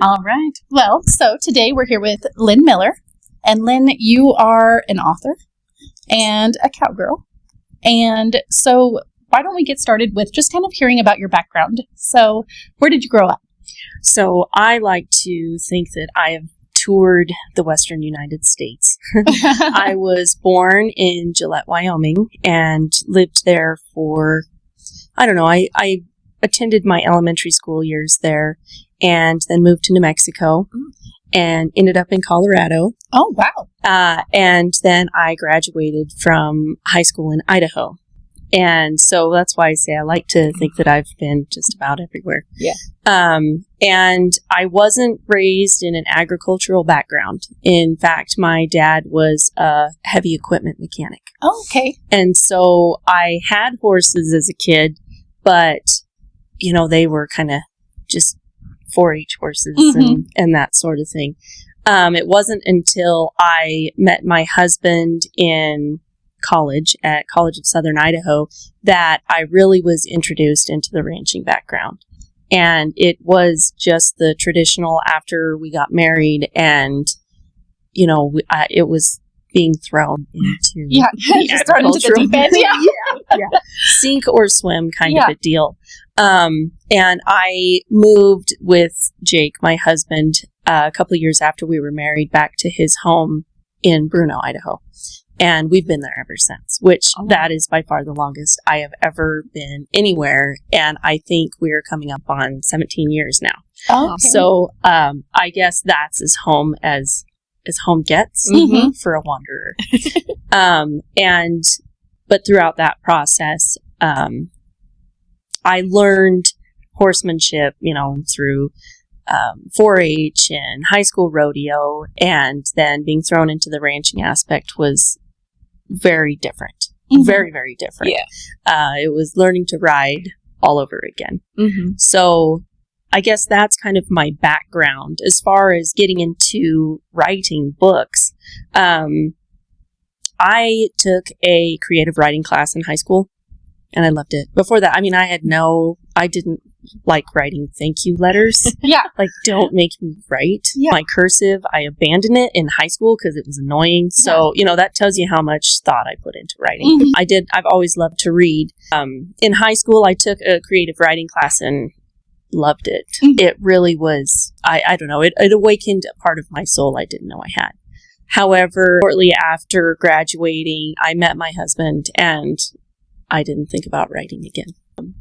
All right. Well, so today we're here with Lyn Miller. And Lyn, you are an author and a cowgirl. And so why don't we get started with just kind of hearing about your background? So where did you grow up? So I like to think that I have toured the Western United States. I was born in Gillette, Wyoming, and lived there for, I attended my elementary school years there, and then moved to New Mexico, and ended up in Colorado. Oh, wow. And then I graduated from high school in Idaho. And so that's why I say I like to think that I've been just about everywhere. Yeah. And I wasn't raised in an agricultural background. In fact, my dad was a heavy equipment mechanic. Oh, okay. And so I had horses as a kid, but, they were kind of just 4-H horses and that sort of thing. It wasn't until I met my husband in college at College of Southern Idaho that I really was introduced into the ranching background. And it was just the traditional after we got married and, it was being thrown into just thrown into the deep end. Yeah. Sink or swim kind of a deal. And I moved with Jake, my husband, a couple of years after we were married back to his home in Bruno, Idaho. And we've been there ever since, which that is by far the longest I have ever been anywhere. And I think we're coming up on 17 years now. Oh, okay. So I guess that's as home as home gets for a wanderer. But throughout that process, I learned horsemanship, through 4-H and high school rodeo, and then being thrown into the ranching aspect was very different. Very, very different. Yeah. It was learning to ride all over again. So I guess that's kind of my background. As far as getting into writing books, I took a creative writing class in high school, and I loved it. Before that, I didn't like writing thank you letters. Yeah. Like, don't make me write. Yeah. My cursive, I abandoned it in high school because it was annoying. So, that tells you how much thought I put into writing. I've always loved to read. In high school, I took a creative writing class and loved it. It really was, I don't know, it awakened a part of my soul I didn't know I had. However, shortly after graduating, I met my husband and I didn't think about writing again.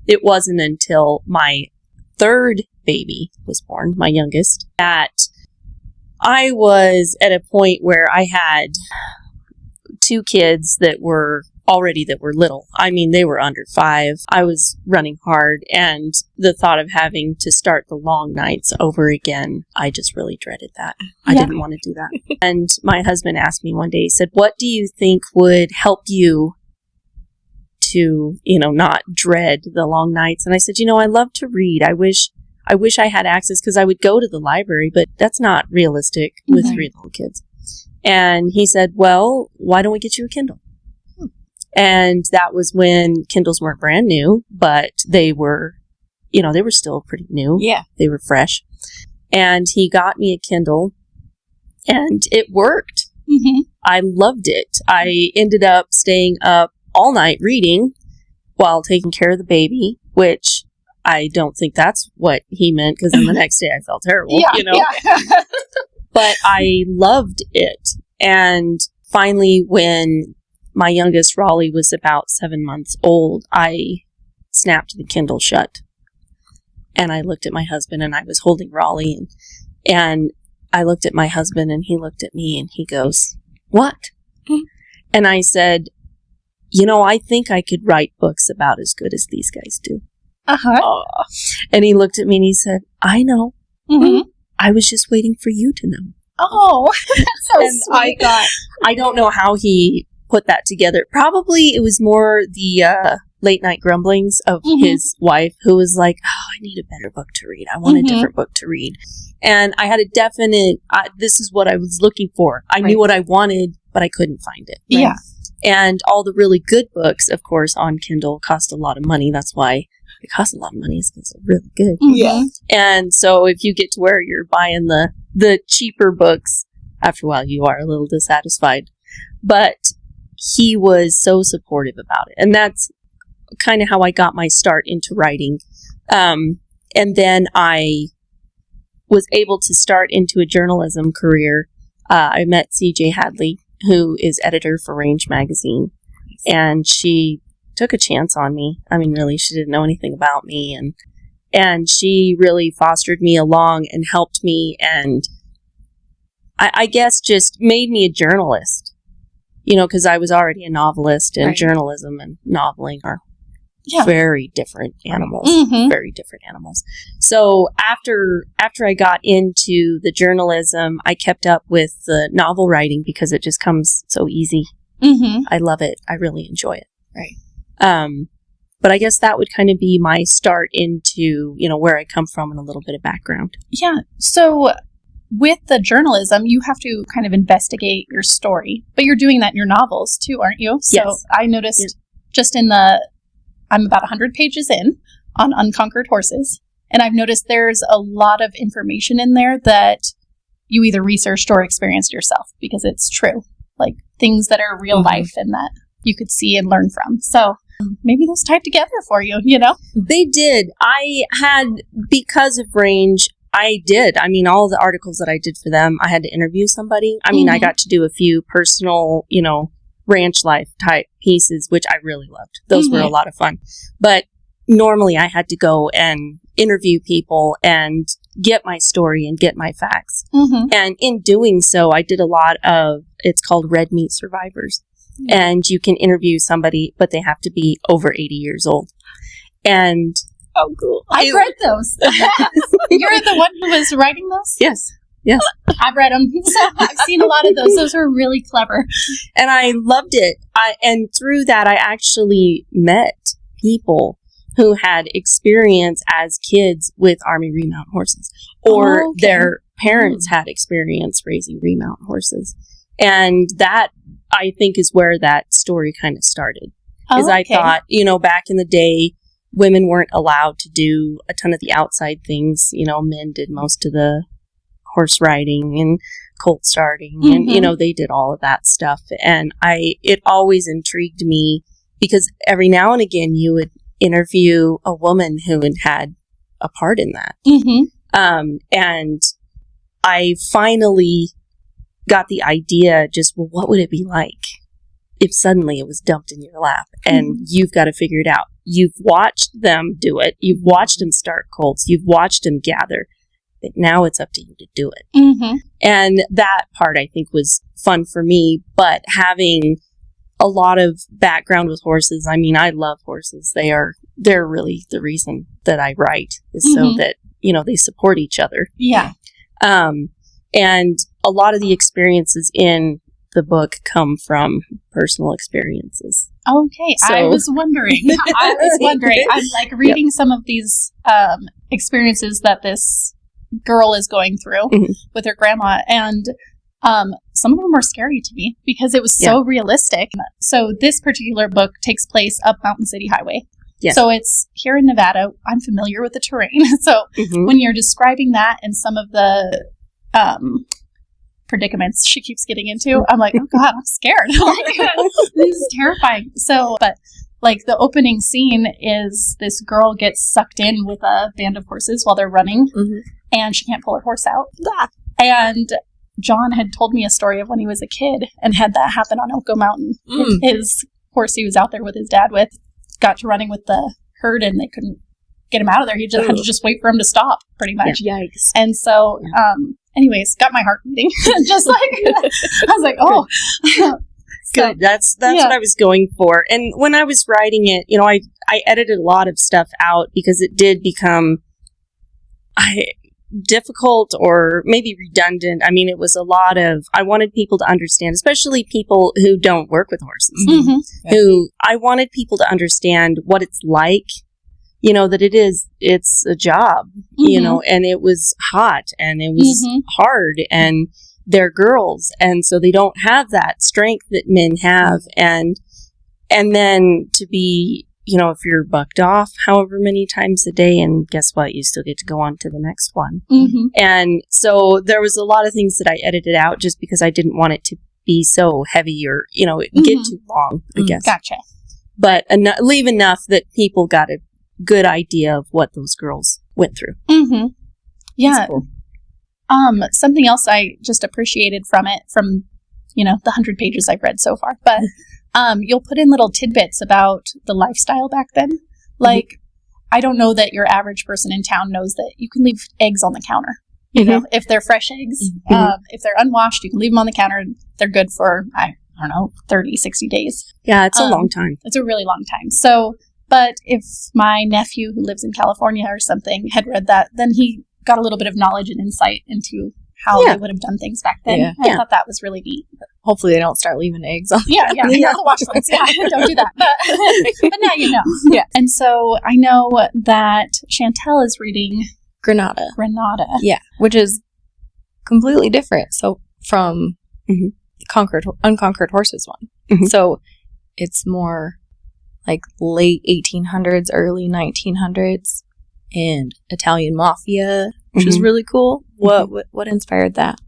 It wasn't until my third baby was born, my youngest, that I was at a point where I had 2 kids that were little. I mean, they were under 5. I was running hard, and the thought of having to start the long nights over again, I just really dreaded that. I didn't want to do that. And my husband asked me one day, he said, "What do you think would help you to, not dread the long nights?" And I said, I love to read. I wish I had access because I would go to the library, but that's not realistic with 3 little kids. And he said, "Well, why don't we get you a Kindle?" And that was when Kindles weren't brand new, but they were, they were still pretty new. Yeah. They were fresh. And he got me a Kindle and it worked. I loved it. I ended up staying up all night reading while taking care of the baby, which I don't think that's what he meant because then the next day I felt terrible, Yeah. But I loved it. And finally, when my youngest Raleigh was about 7 months old, I snapped the Kindle shut. And I looked at my husband and I was holding Raleigh and I looked at my husband and he looked at me and he goes, "What?" And I said, I think I could write books about as good as these guys do. And he looked at me and he said, "I know. I was just waiting for you to know." Oh, that's so sweet. I don't know how he put that together. Probably it was more the late night grumblings of his wife who was like, "Oh, I need a better book to read. I want a different book to read." And I had a definite, this is what I was looking for. I knew what I wanted, but I couldn't find it. Yeah. And all the really good books, of course, on Kindle cost a lot of money. That's why it costs a lot of money because they're really good. Yeah. And so if you get to where you're buying the cheaper books, after a while you are a little dissatisfied. But he was so supportive about it. And that's kind of how I got my start into writing. And then I was able to start into a journalism career. I met CJ Hadley, who is editor for Range magazine, and she took a chance on me. I mean, really, she didn't know anything about me, and she really fostered me along and helped me, and I guess just made me a journalist, because I was already a novelist, and journalism and noveling are very different animals. Very different animals. So after I got into the journalism, I kept up with the novel writing because it just comes so easy. I love it. I really enjoy it. Right. But I guess that would kind of be my start into, where I come from and a little bit of background. Yeah. So with the journalism, you have to kind of investigate your story, but you're doing that in your novels too, aren't you? So yes. I noticed just I'm about 100 pages in on Unconquered Horses, and I've noticed there's a lot of information in there that you either researched or experienced yourself because it's true, like things that are real life and that you could see and learn from. So maybe those tied together for you, They did. I had, because of Range, I did. I mean, all the articles that I did for them, I had to interview somebody. I mean, I got to do a few personal, ranch life type pieces, which I really loved. Those were a lot of fun. But normally I had to go and interview people and get my story and get my facts. And in doing so, I did a lot of, it's called Red Meat Survivors. And you can interview somebody, but they have to be over 80 years old. And oh, cool. I've read those. You're the one who was writing those? Yes. I've read them. So I've seen a lot of those. Those are really clever. And I loved it. And through that, I actually met people who had experience as kids with Army remount horses, or their parents had experience raising remount horses. And that, I think, is where that story kind of started. Because I thought, back in the day, women weren't allowed to do a ton of the outside things. Men did most of the horse riding and colt starting and they did all of that stuff, and it always intrigued me because every now and again you would interview a woman who had a part in that. And I finally got the idea, just, well, what would it be like if suddenly it was dumped in your lap and you've got to figure it out? You've watched them do it, you've watched them start colts, you've watched them gather. But now it's up to you to do it. And that part, I think, was fun for me. But having a lot of background with horses, I mean, I love horses. They're really the reason that I write, is so that, they support each other. Yeah. And a lot of the experiences in the book come from personal experiences. Okay. So, I was wondering. I'm like reading some of these experiences that this girl is going through with her grandma, and some of them were scary to me because it was so realistic. So this particular book takes place up Mountain City Highway. So it's here in Nevada. I'm familiar with the terrain. So when you're describing that and some of the predicaments she keeps getting into, I'm like, oh God, I'm scared. This is terrifying. So, but like the opening scene is this girl gets sucked in with a band of horses while they're running. And she can't pull her horse out. And John had told me a story of when he was a kid and had that happen on Elko Mountain. His horse he was out there with his dad with got to running with the herd and they couldn't get him out of there. He just had to just wait for him to stop, pretty much. Yikes. And so, anyways, got my heart beating. Just like, I was like, oh. Good. That's what I was going for. And when I was writing it, I edited a lot of stuff out because it did become difficult or maybe redundant. I mean, it was a lot of, I wanted people to understand, especially people who don't work with horses, I wanted people to understand what it's like, that it's a job, and it was hot and it was hard and they're girls. And so they don't have that strength that men have. And then to be, if you're bucked off however many times a day, and guess what? You still get to go on to the next one. Mm-hmm. And so there was a lot of things that I edited out just because I didn't want it to be so heavy or, get too long, I guess. Gotcha. But leave enough that people got a good idea of what those girls went through. Mm-hmm. Yeah. Cool. Something else I just appreciated from the 100 pages I've read so far, but you'll put in little tidbits about the lifestyle back then. Like, I don't know that your average person in town knows that you can leave eggs on the counter. You know, if they're fresh eggs, if they're unwashed, you can leave them on the counter. They're good for, I don't know, 30, 60 days. Yeah, it's a long time. It's a really long time. So, but if my nephew who lives in California or something had read that, then he got a little bit of knowledge and insight into how they would have done things back then. Yeah. I thought that was really neat. Hopefully they don't start leaving eggs on. Yeah, the wash ones. Yeah, don't do that. But now you know. Yeah. And so I know that Chantel is reading Granada. Yeah, which is completely different. So from the Unconquered Horses one. Mm-hmm. So it's more like late 1800s, early 1900s, and Italian mafia, which is really cool. What inspired that?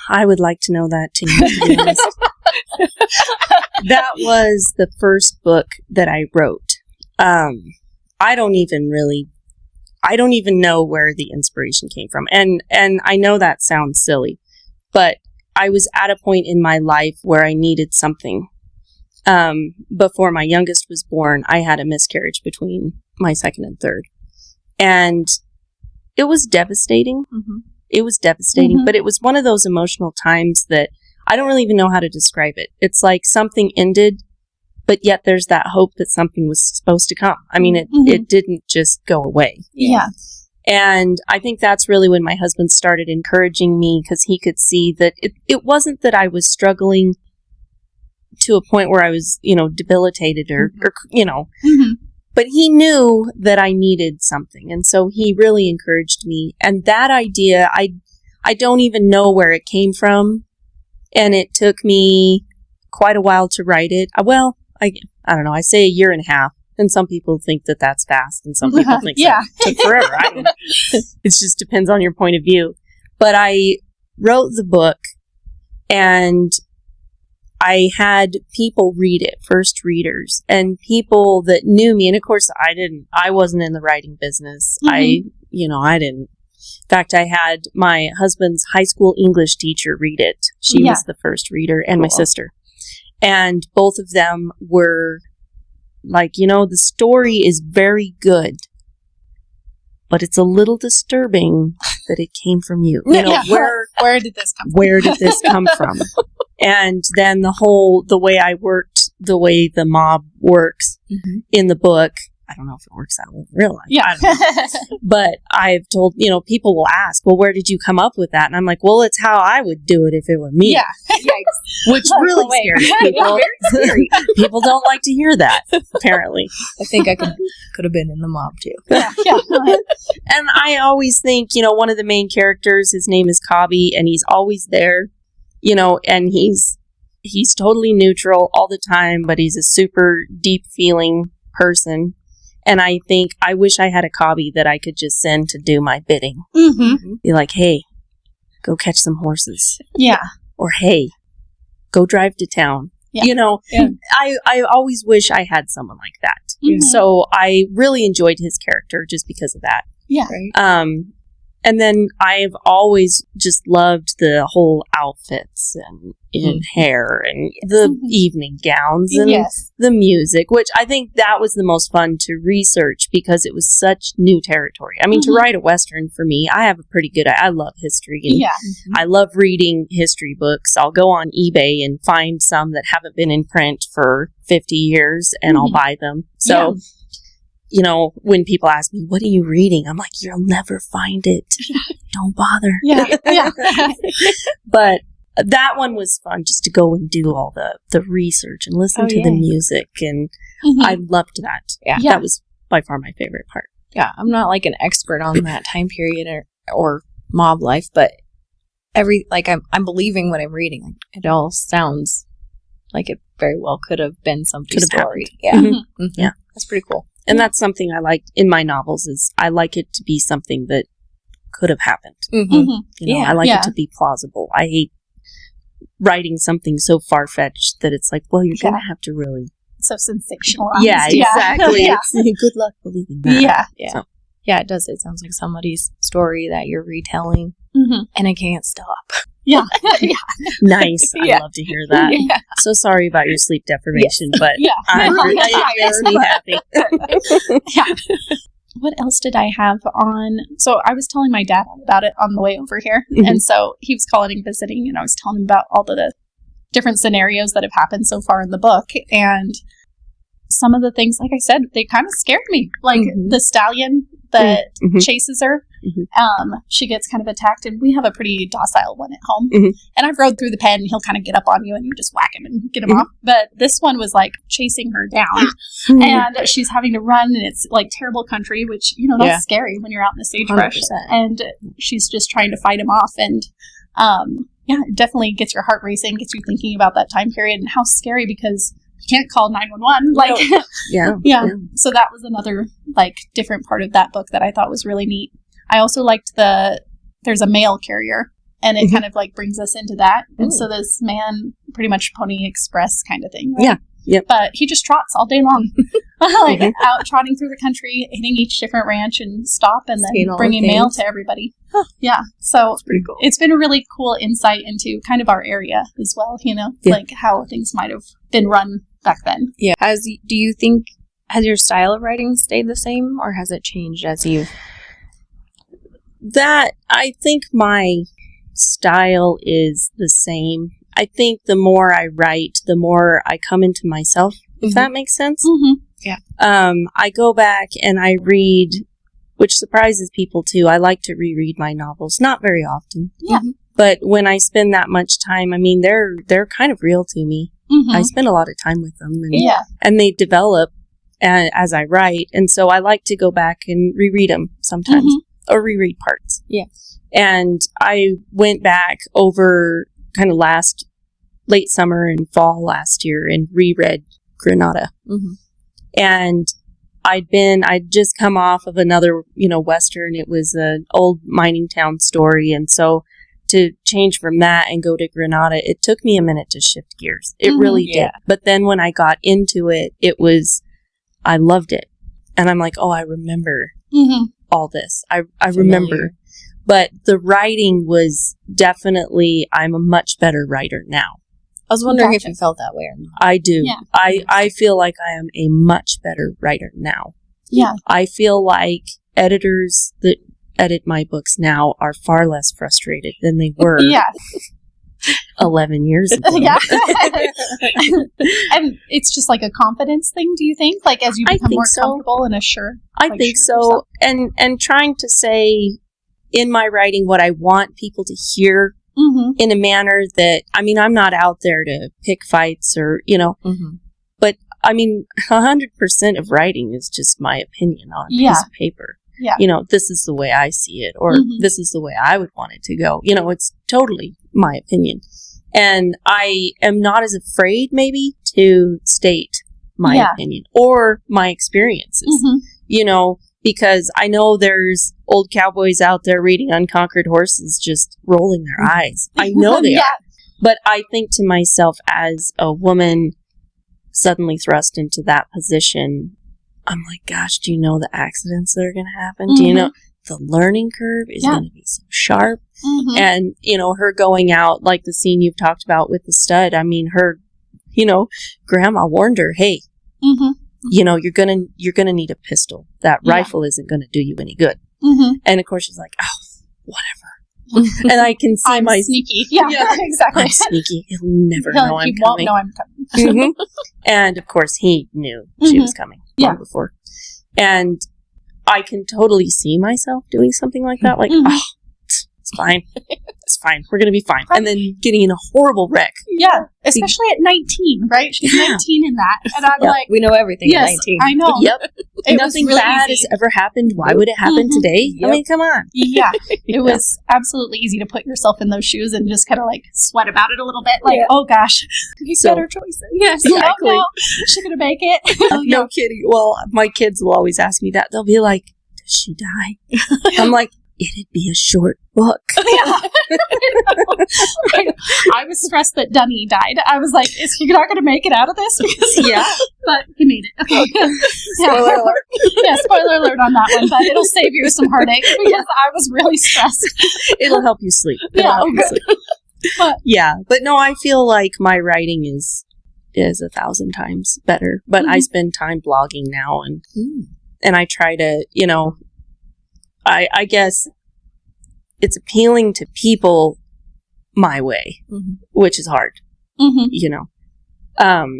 I would like to know that too. To be honest. That was the first book that I wrote. I don't even know where the inspiration came from. And I know that sounds silly, but I was at a point in my life where I needed something. Before my youngest was born, I had a miscarriage between my second and third. And it was devastating. Mm-hmm. It was devastating, but it was one of those emotional times that I don't really even know how to describe it. It's like something ended, but yet there's that hope that something was supposed to come. I mean, it didn't just go away. Yeah. And I think that's really when my husband started encouraging me, because he could see that it wasn't that I was struggling to a point where I was, debilitated or but he knew that I needed something. And so he really encouraged me. And that idea, I don't even know where it came from. And it took me quite a while to write it. Well, I don't know. I say a year and a half. And some people think that that's fast. And some people think that took forever. I don't know. It just depends on your point of view. But I wrote the book, and I had people read it, first readers, and people that knew me. And of course, I wasn't in the writing business. I didn't. In fact, I had my husband's high school English teacher read it. She was the first reader, and my sister. And both of them were like, the story is very good, but it's a little disturbing that it came from you. Where did this come from? Where did this come from? And then the way I worked, the way the mob works in the book, I don't know if it works out in real life. Yeah. But I've told, people will ask, well, where did you come up with that? And I'm like, well, it's how I would do it if it were me. Yeah. Which really scares people. Very scary. People don't like to hear that, apparently. I think I could have been in the mob too. Yeah. And I always think, one of the main characters, his name is Cobby, and he's always there, and he's totally neutral all the time, but he's a super deep feeling person. And I think I wish I had a Cobby that I could just send to do my bidding. Mm-hmm. Be like, hey, go catch some horses. Yeah. Or hey, go drive to town. Yeah. I always wish I had someone like that. Mm-hmm. So I really enjoyed his character just because of that. Yeah. Right. And then I've always just loved the whole outfits and hair and the evening gowns and the music, which I think that was the most fun to research because it was such new territory. I mean, to write a Western for me, I love history. And I love reading history books. I'll go on eBay and find some that haven't been in print for 50 years and I'll buy them. So... when people ask me, what are you reading? I'm like, you'll never find it. Don't bother. Yeah. But that one was fun just to go and do all the research and listen to the music. And I loved that. Yeah. That was by far my favorite part. Yeah. I'm not like an expert on that time period or mob life, but I'm believing what I'm reading. It all sounds like it very well could have been somebody's Could have story. happened. Yeah. Yeah. That's pretty cool. And that's something I like in my novels is I like it to be something that could have happened. Mm-hmm. Mhm. You know, Yeah. I like Yeah. it to be plausible. I hate writing something so far-fetched that it's like, well, you're going to have to really... So sensational. Yeah, exactly. Yeah. It's, good luck believing that. Yeah. Yeah. So- Yeah, it does. It sounds like somebody's story that you're retelling, Mhm. and I can't stop. Yeah. Yeah. Nice. Yeah. I love to hear that. Yeah. So sorry about your sleep deprivation, but Yeah. it makes me happy. Yeah. What else did I have on? So I was telling my dad about it on the way over here. Mhm. And so he was calling and visiting, and I was telling him about all the different scenarios that have happened so far in the book. And some of the things, like I said, they kind of scared me. Like Mhm. the stallion that Mhm. chases her. Mhm. She gets kind of attacked, and we have a pretty docile one at home. Mhm. And I've rode through the pen, and he'll kind of get up on you, and you just whack him and get him off. But this one was like chasing her down, and she's having to run, and it's like terrible country, which, you know, that's Yeah. scary when you're out in the sagebrush. 100%. And she's just trying to fight him off. And yeah, it definitely gets your heart racing, gets you thinking about that time period and how scary, because you can't call 911. Like, Yeah. yeah. So that was another like different part of that book that I thought was really neat. I also liked there's a mail carrier, and it Mhm. kind of like brings us into that. And Ooh. so this man, pretty much Pony Express kind of thing. Right? Yeah. Yep. But he just trots all day long, like Mhm. out trotting through the country, hitting each different ranch and stop, and Seeing then all bringing the mail things. to everybody. Yeah. So Pretty cool. it's been a really cool insight into kind of our area as well, you know, Yeah. like how things might have been run back then. Yeah. Do you think, has your style of writing stayed the same, or has it changed as you've... That, I think my style is the same. I think the more I write, the more I come into myself, if Mhm. that makes sense. Mm-hmm. I go back and I read, which surprises people too. I like to reread my novels, not very often. Yeah. But when I spend that much time, I mean, they're kind of real to me. Mm-hmm. I spend a lot of time with them, and, Yeah. and they develop as I write. And so I like to go back and reread them sometimes, Mm-hmm. or reread parts. Yeah. And I went back over kind of late summer and fall last year and reread Granada. Mm-hmm. And I'd just come off of another, Western. It was an old mining town story. And so to change from that and go to Granada, it took me a minute to shift gears. It Mhm. really did. Yeah. But then when I got into it, I loved it. And I'm like, oh, I remember Mm-hmm. all this. I Familiar. remember. But the writing was definitely, I'm a much better writer now. I was wondering Gotcha. if you felt that way or not. I do. Yeah. I feel like I am a much better writer now. Yeah. I feel like editors that edit my books now are far less frustrated than they were Yeah. 11 years ago. Yeah. And it's just like a confidence thing, do you think? Like as you I become think more so. comfortable and assured? I Like, think sure so. And trying to say in my writing what I want people to hear Mm-hmm. in a manner that, I mean, I'm not out there to pick fights or, Mm-hmm. but I mean, 100% of writing is just my opinion on a Yeah. piece of paper. Yeah. This is the way I see it, or Mhm. this is the way I would want it to go. It's totally my opinion. And I am not as afraid maybe to state my Yeah. opinion or my experiences, Mm-hmm. because I know there's old cowboys out there reading Unconquered Horses just rolling their eyes. I know they Yeah. are. But I think to myself, as a woman suddenly thrust into that position, I'm like, gosh, do you know the accidents that are going to happen? Do you know the learning curve is Yeah. going to be so sharp? Mm-hmm. And, her going out, like the scene you've talked about with the stud, I mean, her, grandma warned her, hey, Mm-hmm. you're going to need a pistol. That Yeah. rifle isn't going to do you any good. Mm-hmm. And of course she's like, oh, whatever. And I can see I'm my sneaky. Yeah, Yeah. exactly. I'm sneaky. He'll never know I'm he won't coming. know I'm coming. Mhm. And of course he knew she was coming long Yeah. before. And I can totally see myself doing something like that. Like, Mhm. oh, it's fine. it's fine. We're going to be fine. And then getting in a horrible wreck. Yeah. Especially at 19, right? She's 19 in that. And I'm like, we know everything at 19. I know. Yep. It Nothing was really bad easy. has ever happened. Why would it happen today? Yep. I mean, come on. Yeah. It was absolutely easy to put yourself in those shoes and just kind of like sweat about it a little bit. Like, oh gosh, make better choices. Yes. Exactly. Oh, no. Is she going to make it? No kidding. Well, my kids will always ask me that. They'll be like, does she die? I'm like, it'd be a short book. Yeah. I was stressed that Dunny died. I was like, is he not going to make it out of this? Because, but he made it. Okay. Spoiler alert. Yeah, spoiler alert on that one, but it'll save you some heartache because I was really stressed. It'll help you sleep. Yeah, But no, I feel like my writing is 1,000 times better. But I spend time blogging now, and I try to, I guess it's appealing to people my way, which is hard,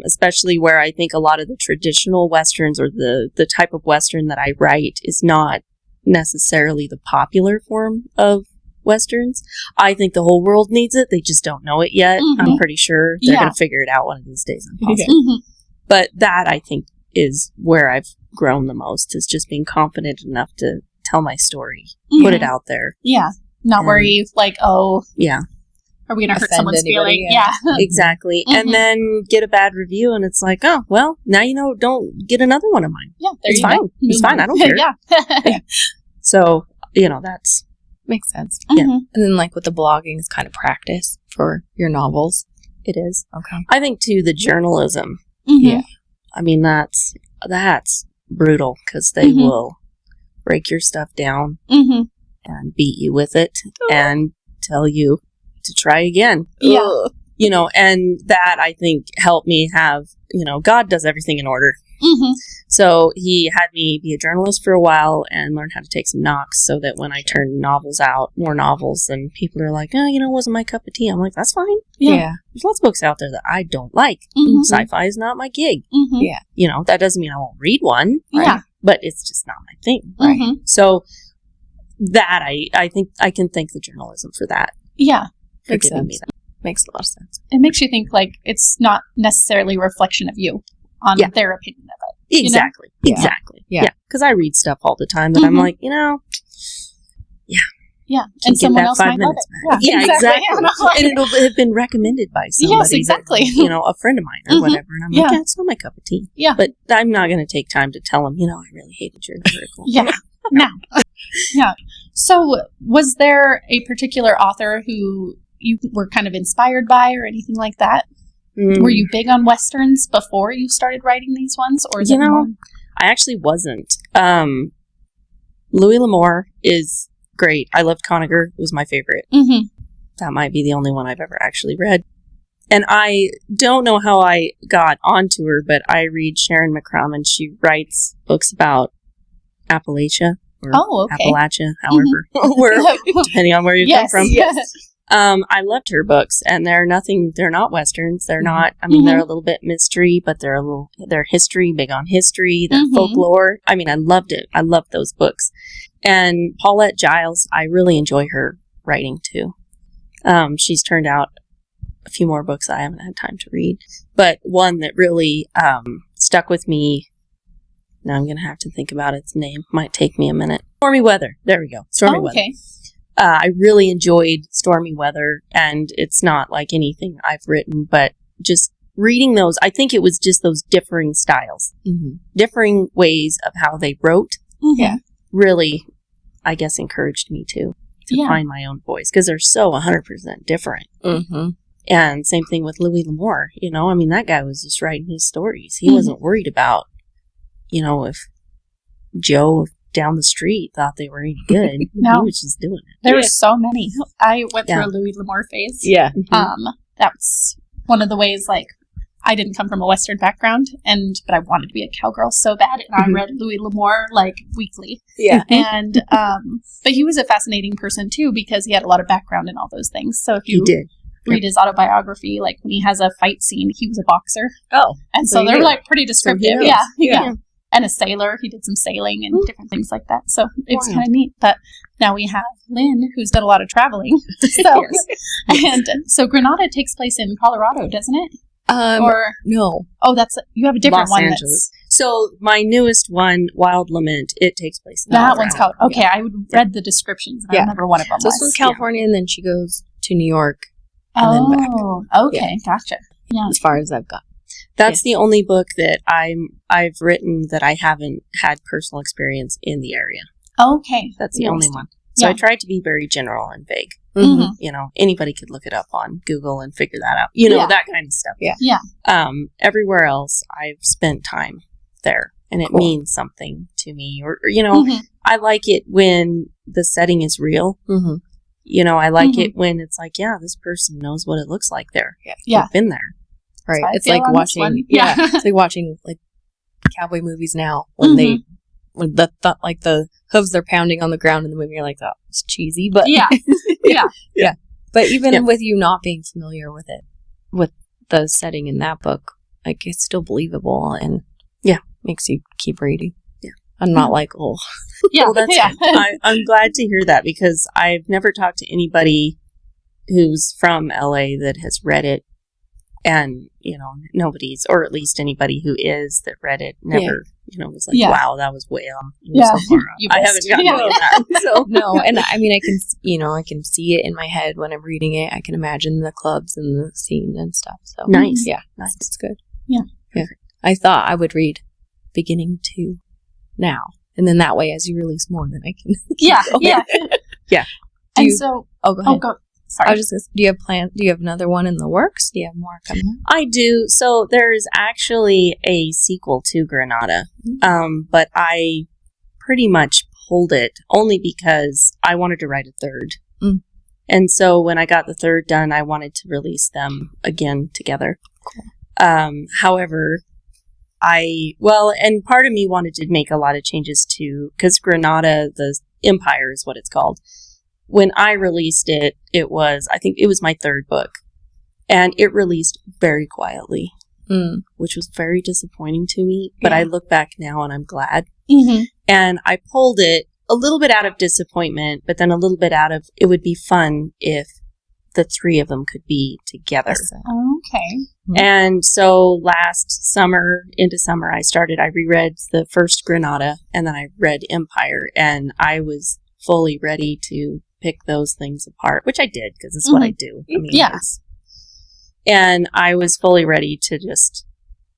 especially where I think a lot of the traditional Westerns or the type of Western that I write is not necessarily the popular form of Westerns. I think the whole world needs it. They just don't know it yet. I'm pretty sure they're going to figure it out one of these days. I'm positive. But that, I think, is where I've grown the most, is just being confident enough to tell my story, put it out there. Yeah. Not worry, like, are we going to hurt someone's anybody? feeling? Yeah. Exactly. And then get a bad review, and it's like, oh, well, now don't get another one of mine. Yeah, it's fine. Go. It's fine. I don't care. Yeah. So, that's... Makes sense. Yeah. And then, like, with the blogging, it's kind of practice for your novels. It is. Okay. I think, too, the journalism. Yeah. I mean, that's brutal, because they will break your stuff down and beat you with it and tell you to try again. Yeah. And that, I think, helped me have, God does everything in order. So he had me be a journalist for a while and learn how to take some knocks so that when I turn novels out, more novels, and people are like, oh, it wasn't my cup of tea. I'm like, that's fine. Yeah. There's lots of books out there that I don't like. Sci-fi is not my gig. Yeah. That doesn't mean I won't read one. Right? Yeah. But it's just not my thing. Right. So that, I think I can thank the journalism for that. Yeah. For giving me that. Makes a lot of sense. It makes you think, like, it's not necessarily a reflection of you on their opinion of it. Exactly. Exactly. Yeah. Because I read stuff all the time that I'm like, Yeah. And someone else might love it. Yeah, exactly. And it'll have been recommended by somebody. Yes, exactly. That, a friend of mine or whatever. And I'm like, it's not my cup of tea. Yeah. But I'm not going to take time to tell them, I really hated your article. Yeah. No. Yeah. So was there a particular author who you were kind of inspired by or anything like that? Were you big on Westerns before you started writing these ones? Or is it more? I actually wasn't. Louis L'Amour is great. I loved Conager. It was my favorite. That might be the only one I've ever actually read. And I don't know how I got onto her, but I read Sharon McCrum, and she writes books about Appalachia. Or Appalachia, however, depending on where you come from. Yes. I loved her books, and they're not Westerns. They're not, they're a little bit mystery, but they're history, big on history, they're folklore. I loved it. I loved those books. And Paulette Giles, I really enjoy her writing too. She's turned out a few more books I haven't had time to read, but one that really, stuck with me. Now I'm going to have to think about its name. Might take me a minute. Stormy Weather. There we go. Stormy Weather. Okay. I really enjoyed Stormy Weather, and it's not like anything I've written, but just reading those, I think it was just those differing styles, differing ways of how they wrote. Really, I guess, encouraged me to find my own voice, because they're so 100% different. And same thing with Louis L'Amour. That guy was just writing his stories. He wasn't worried about, if Joe down the street thought they were any good. No. He was just doing it. There were so many. I went through a Louis L'Amour phase. Yeah. That's one of the ways, like, I didn't come from a Western background, but I wanted to be a cowgirl so bad, and I read Louis L'Amour, like, weekly. Yeah. And, but he was a fascinating person, too, because he had a lot of background in all those things. So if you read his autobiography, like, when he has a fight scene, he was a boxer. Oh. And so they're, like, pretty descriptive. So yeah. and a sailor. He did some sailing and different things like that. So it was kind of neat. But now we have Lyn, who's done a lot of traveling. So, and so Granada takes place in Colorado, doesn't it? Or no. Oh, you have a different Los one. Angeles. So my newest one, Wild Lament, it takes place in That one's called. Okay, I read the descriptions. And I remember one of them. So this one's California, and then she goes to New York, and oh, then back. Okay, gotcha. Yeah, As far as I've got. That's the only book that I've written that I haven't had personal experience in the area. Okay, That's the only one. So I tried to be very general and vague. Mm-hmm. You know, anybody could look it up on Google and figure that out. You know, that kind of stuff. Yeah. Everywhere else, I've spent time there, and it means something to me. Or you know, I like it when the setting is real. Mm-hmm. You know, I like it when it's like, yeah, this person knows what it looks like there. Yeah. They've been there. Right. So it's like watching. Yeah. It's like watching like cowboy movies now when when the hooves they're pounding on the ground in the movie. You're like, oh, it's cheesy, but yeah. But even with you not being familiar with it, with the setting in that book, like it's still believable and makes you keep reading. Yeah. I'm not like, oh. Yeah. Well, that's I'm glad to hear that because I've never talked to anybody who's from LA that has read it. And, you know, nobody's, or at least anybody who is that read it, never, you know, was like, wow, that was way off. So far off. I haven't gotten to that. So. No, and I mean, I can see it in my head when I'm reading it. I can imagine the clubs and the scene and stuff. So nice. Yeah. Nice. It's good. Yeah. I thought I would read beginning to now. And then that way, as you release more, then I can. Yeah. Go ahead. Sorry. I was just do you have another one in the works? Do you have more coming up? I do. So there's actually a sequel to Granada. But I pretty much pulled it only because I wanted to write a third. And so when I got the third done, I wanted to release them again together. Cool. However, and part of me wanted to make a lot of changes to, because Granada, the Empire is what it's called. When I released it, I think it was my third book. And it released very quietly, which was very disappointing to me. But I look back now and I'm glad. Mm-hmm. And I pulled it a little bit out of disappointment, but then a little bit out of, it would be fun if the three of them could be together. Okay. And so into summer, I reread the first Granada and then I read Empire, and I was fully ready to pick those things apart, which I did because it's what I do. I mean, and I was fully ready to just,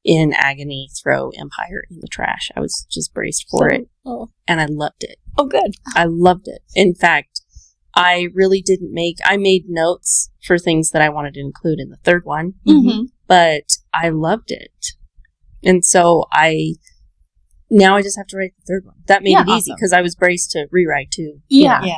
in agony, throw Empire in the trash. I was just braced for it, and I loved it. Oh, good. I loved it. In fact, I really I made notes for things that I wanted to include in the third one, but I loved it. And so now I just have to write the third one. That made it easy because I was braced to rewrite two,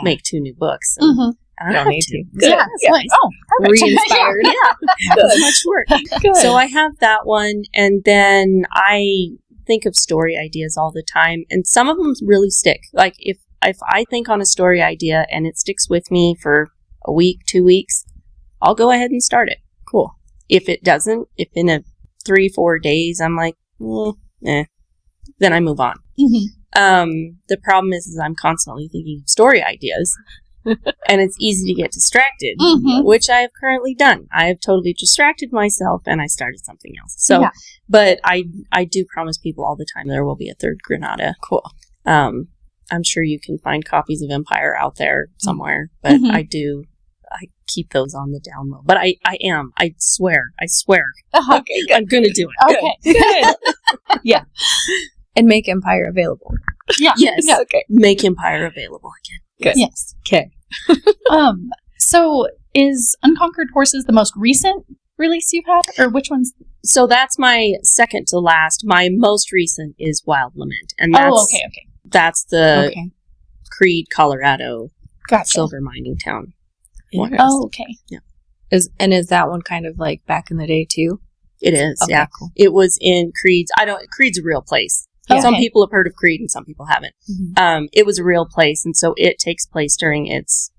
make two new books. And I don't need to. Good. Like, perfect. Re-inspired. Good. Much work. Good. So I have that one, and then I think of story ideas all the time, and some of them really stick. Like if I think on a story idea and it sticks with me for a week, 2 weeks, I'll go ahead and start it. Cool. If it doesn't, if in 3-4 days I'm like, then I move on. The problem is I'm constantly thinking of story ideas, and it's easy to get distracted, which I have currently done. I have totally distracted myself, and I started something else. So, but I do promise people all the time there will be a third Granada. Cool. I'm sure you can find copies of Empire out there somewhere, but I keep those on the down low. But I swear. Okay, good. I'm going to do it. Okay, good. Yeah. And make Empire available. Yeah. Yes. Yeah. Okay. Make Empire available again. Good. Yes. Okay. So is Unconquered Horses the most recent release you've had, or which one's? So that's my second to last. My most recent is Wild Lament, and that's okay. That's the Creed, Colorado, Gotcha. silver mining town. Okay. Yeah. Is that one kind of like back in the day too? It is. Okay, yeah. Cool. It was in Creed's. Creed's a real place. Okay. Some people have heard of Creed and some people haven't. It was a real place, and so it takes place during its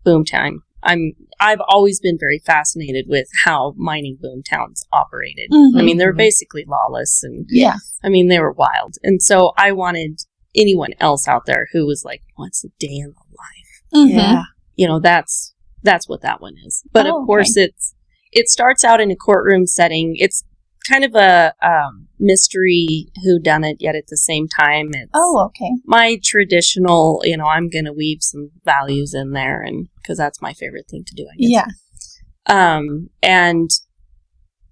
boom time I've always been very fascinated with how mining boom towns operated. Mm-hmm. I mean, they were basically lawless, and yeah. they were wild. And so I wanted anyone else out there who was like, what's a day in the life? Mm-hmm. Yeah. That's what that one is. But of course it starts out in a courtroom setting. It's kind of a mystery whodunit, yet at the same time it's my traditional, I'm going to weave some values in there, and because that's my favorite thing to do, I guess. Yeah. And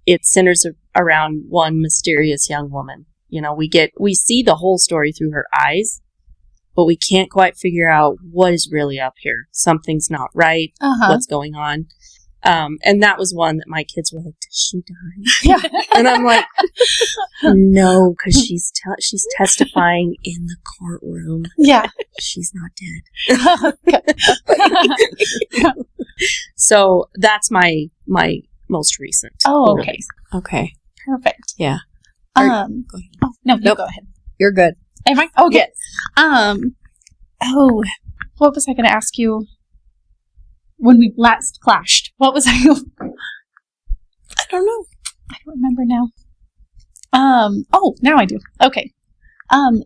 it centers around one mysterious young woman. We see the whole story through her eyes, but we can't quite figure out what is really up here. Something's not right. What's going on? And that was one that my kids were like, "Did she die?" Yeah. And I'm like, "No, because she's testifying in the courtroom. Yeah, she's not dead." So that's my most recent. Oh, okay. Release. Okay. Perfect. Yeah. Go ahead. Oh, no, you go ahead. You're good. Am I? Okay. Yes. What was I going to ask you when we last clashed? What was I? I don't know. I don't remember now. Now I do. Okay.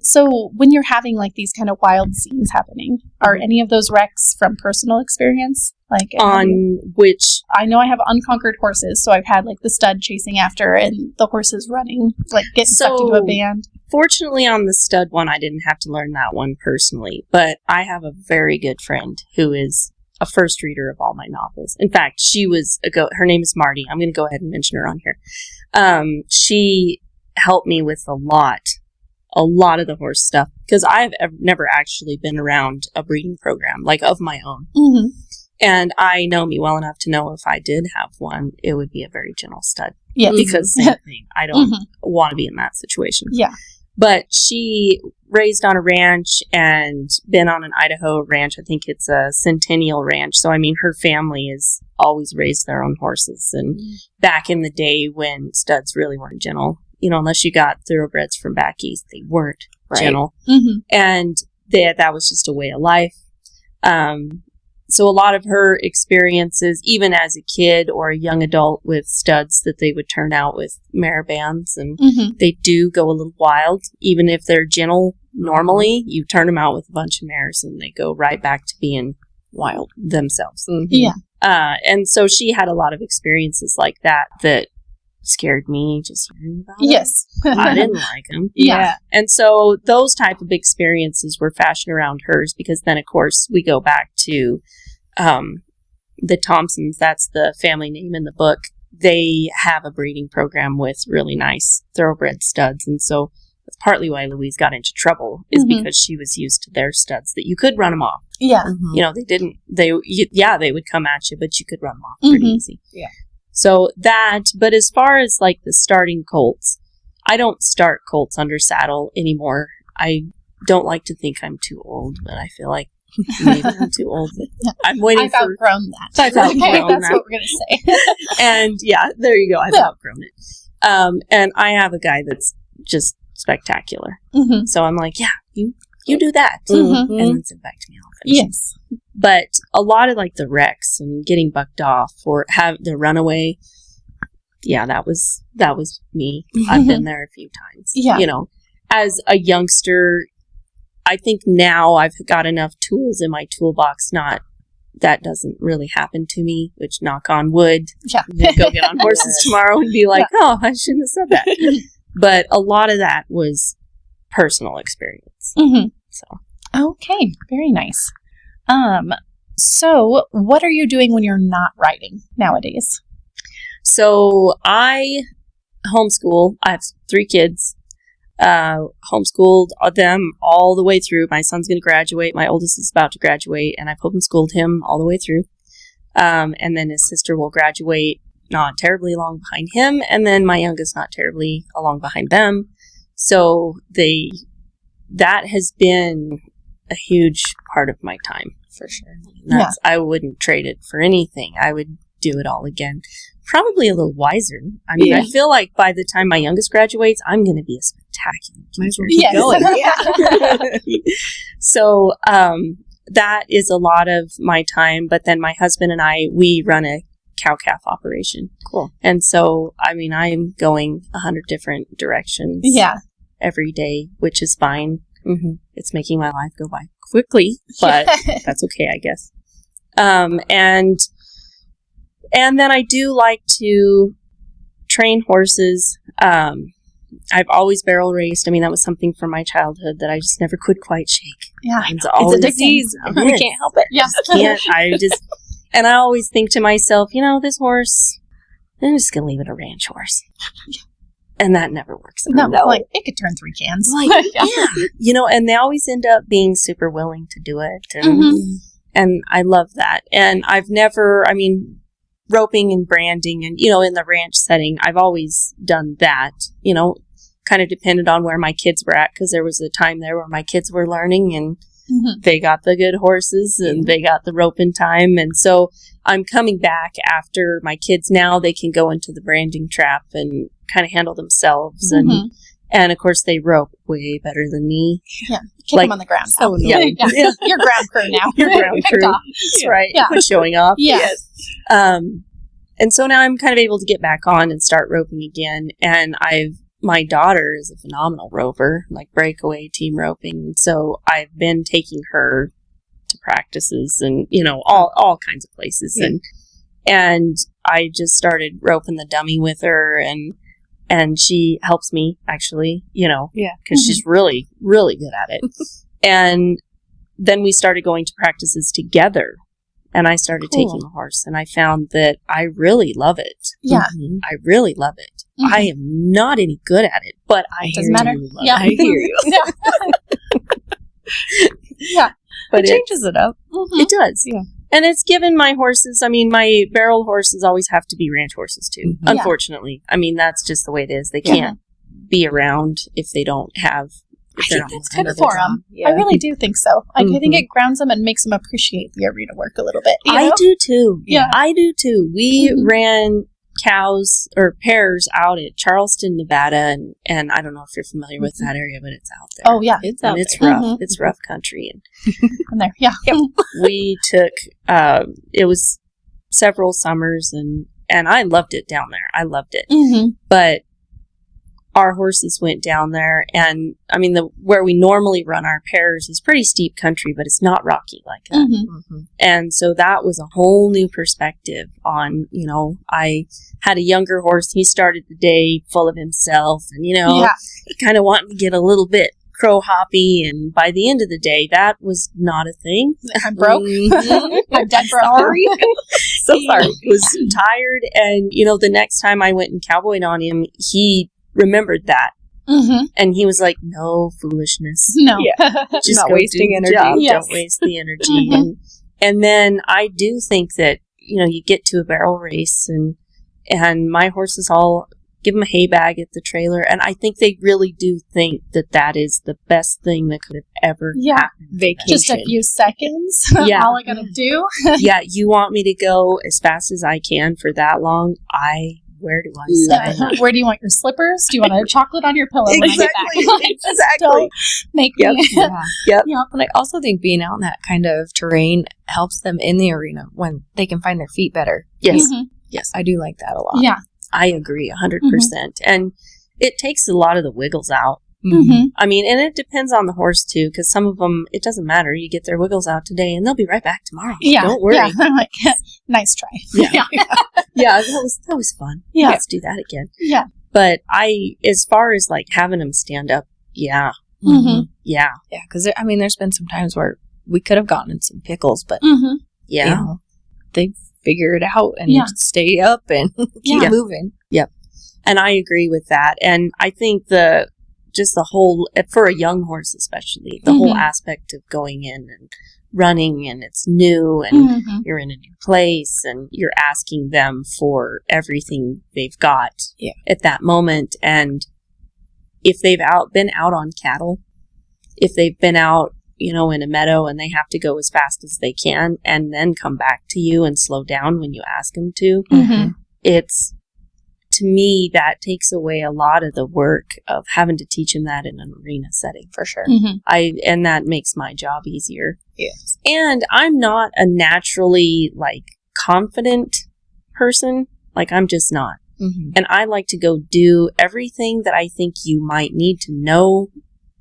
So when you're having like these kind of wild scenes happening, are any of those wrecks from personal experience? Like on which I know I have unconquered horses, so I've had like the stud chasing after and the horses running, like getting sucked into a band. Fortunately, on the stud one, I didn't have to learn that one personally, but I have a very good friend who is a first reader of all my novels. In fact, she was her name is Marty. I'm going to go ahead and mention her on here. She helped me with a lot of the horse stuff, because I've never actually been around a breeding program like of my own. Mm-hmm. And I know me well enough to know if I did have one, it would be a very gentle stud. Yes. Because same thing. I don't want to be in that situation. Yeah. But she raised on a ranch and been on an Idaho ranch. I think it's a Centennial Ranch. So, I mean, her family has always raised their own horses. And back in the day when studs really weren't gentle, unless you got thoroughbreds from back east, they weren't gentle. Mm-hmm. And that was just a way of life. So a lot of her experiences, even as a kid or a young adult with studs that they would turn out with mare bands, and they do go a little wild. Even if they're gentle normally, you turn them out with a bunch of mares and they go right back to being wild themselves. Mm-hmm. Yeah. And so she had a lot of experiences like that scared me just hearing about yes. it. I didn't like them. Yeah. And so those type of experiences were fashioned around hers, because then, of course, we go back to the Thompsons. That's the family name in the book. They have a breeding program with really nice thoroughbred studs. And so that's partly why Louise got into trouble, is because she was used to their studs that you could run them off. Yeah. They would come at you, but you could run them off pretty easy. Yeah. So but as far as like the starting colts, I don't start colts under saddle anymore. I don't like to think I'm too old, but I feel like maybe I'm too old. I'm waiting I've outgrown that. I've outgrown that's that. what we're going to say. And yeah, there you go. I've outgrown it. And I have a guy that's just spectacular. Mm-hmm. So I'm like, yeah, you do that. Mm-hmm. And then send back to me. I'll finish. Yes. But a lot of like the wrecks and getting bucked off or have the runaway, yeah, that was me. I've been there a few times. Yeah. As a youngster, I think now I've got enough tools in my toolbox. That doesn't really happen to me, which, knock on wood. Yeah. I'm going to go get on horses tomorrow and be like, oh, I shouldn't have said that. But a lot of that was personal experience. Mm-hmm. So. Okay. Very nice. So what are you doing when you're not writing nowadays? So I homeschool. I have 3 kids. Homeschooled them all the way through. My son's going to graduate. My oldest is about to graduate, and I've homeschooled him all the way through. And then his sister will graduate not terribly long behind him, and then my youngest not terribly along behind them. So that has been a huge part of my time, for sure. I wouldn't trade it for anything. I would do it all again. Probably a little wiser. I mean, I feel like by the time my youngest graduates, I'm going to be a spectacular teacher. Yes. So, that is a lot of my time. But then my husband and I, we run a cow-calf operation. Cool. And so, I mean, I'm going 100 different directions every day, which is fine. Mm-hmm. It's making my life go by quickly, but that's okay, I guess. And then I do like to train horses. I've always barrel raced. I mean, that was something from my childhood that I just never could quite shake. Yeah, it's a disease. We can't help it. Yeah, and I always think to myself, this horse, I'm just gonna leave it a ranch horse. And that never works. No, like it could turn 3 cans. Like, and they always end up being super willing to do it. And I love that. And I've never, roping and branding and, in the ranch setting, I've always done that, kind of depended on where my kids were at, because there was a time there where my kids were learning and they got the good horses and they got the roping time. And so I'm coming back after my kids now, they can go into the branding trap and kind of handle themselves. And of course they rope way better than me. Yeah. Kick them on the ground. So yeah. You're ground crew now. You're ground crew. That's right. Yeah. Quit showing off. Yes. And so now I'm kind of able to get back on and start roping again. And my daughter is a phenomenal roper, like breakaway team roping. So I've been taking her to practices and, all kinds of places. Yeah. And I just started roping the dummy with her, and she helps me actually, because she's really, really good at it. And then we started going to practices together. And I started taking a horse, and I found that I really love it. Yeah. I really love it. I am not any good at it, but I doesn't matter. Yeah. I hear you. Yeah. But it changes it up. It does. Yeah. And it's given my horses, my barrel horses always have to be ranch horses too, unfortunately. That's just the way it is. They can't be around if they don't have... I think that's good for them. Yeah. I really do think so. I think it grounds them and makes them appreciate the arena work a little bit. I do too. Yeah. I do too. We ran cows or pairs out at Charleston, Nevada, and I don't know if you're familiar with that area, but it's out there. Oh yeah, it's out there. It's rough. It's rough country. And there, yeah. We took it was several summers, and I loved it down there. I loved it, but our horses went down there, and where we normally run our pairs is pretty steep country, but it's not rocky like that. And so that was a whole new perspective on, I had a younger horse. He started the day full of himself, and, he kind of wanted to get a little bit crow hoppy, and by the end of the day, that was not a thing. I'm broke. I'm dead broke. Sorry. So sorry. He was tired, and, the next time I went and cowboyed on him, he remembered that, and he was like, "No foolishness, just not wasting energy. Don't waste the energy." And then I do think that you get to a barrel race, and my horses all give them a hay bag at the trailer, and I think they really do think that is the best thing that could have ever happened. Vacation, just a few seconds. All I gotta do. You want me to go as fast as I can for that long? Where do I sign? Where do you want your slippers? Do you want a chocolate on your pillow? Exactly. Don't make me. Yep. But I also think being out in that kind of terrain helps them in the arena when they can find their feet better. Yes. Yes. I do like that a lot. Yeah. I agree 100%. And it takes a lot of the wiggles out. Mm-hmm. I mean, and it depends on the horse too, because some of them, it doesn't matter. You get their wiggles out today, and they'll be right back tomorrow. Yeah, don't worry. Yeah. I'm like, nice try. Yeah, yeah, that was fun. Yeah, let's do that again. Yeah, but as far as like having them stand up, yeah, mm-hmm. yeah, because I mean, there's been some times where we could have gotten in some pickles, but mm-hmm. yeah, you know, they figure it out and stay up and keep moving. Yep, and I agree with that, and I think just the whole, for a young horse especially, the whole aspect of going in and running, and it's new, and you're in a new place, and you're asking them for everything they've got at that moment. And if they've been out on cattle, if they've been out, you know, in a meadow, and they have to go as fast as they can and then come back to you and slow down when you ask them to, it's, to me, that takes away a lot of the work of having to teach them that in an arena setting. For sure. And that makes my job easier. Yes. And I'm not a naturally, like, confident person. Like, I'm just not. Mm-hmm. And I like to go do everything that I think you might need to know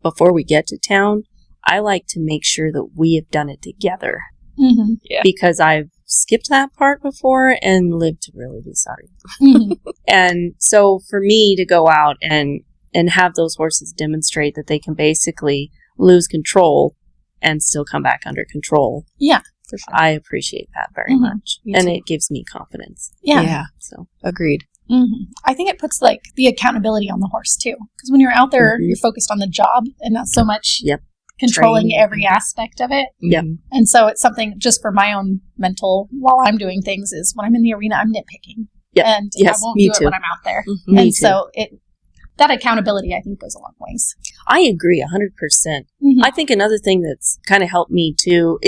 before we get to town. I like to make sure that we have done it together. Mm-hmm. Yeah. Because I've skipped that part before and lived to really be sorry. Mm-hmm. And so for me to go out and have those horses demonstrate that they can basically lose control and still come back under control. Yeah, for sure. I appreciate that very Mm-hmm. much. And it gives me confidence. Yeah. So Agreed. Mm-hmm. I think it puts like the accountability on the horse too. Because when you're out there, Mm-hmm. you're focused on the job and not so much Yep. controlling Training. every aspect of it. Yep. And so it's something just for my own mental, while I'm doing things, is when I'm in the arena, I'm nitpicking. Yep. And Yes, I won't me do too. it when I'm out there. Mm-hmm. Me And too. so that accountability, I think, goes a long ways. I agree 100%. Mm-hmm. I think another thing that's kind of helped me too,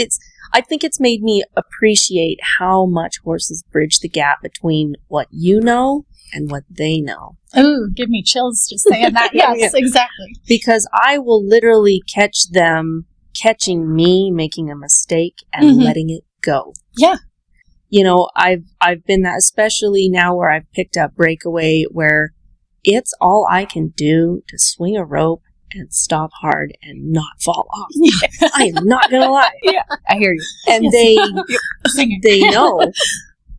I think it's made me appreciate how much horses bridge the gap between what you know and what they know. Ooh, give me chills just saying that. Yes, exactly. Because I will literally catch them catching me making a mistake and Mhm. letting it go. Yeah. You know, I've been that, especially now where I've picked up breakaway, where it's all I can do to swing a rope and stop hard and not fall off. I am not gonna lie. I hear you. And Yes. Singing. they know.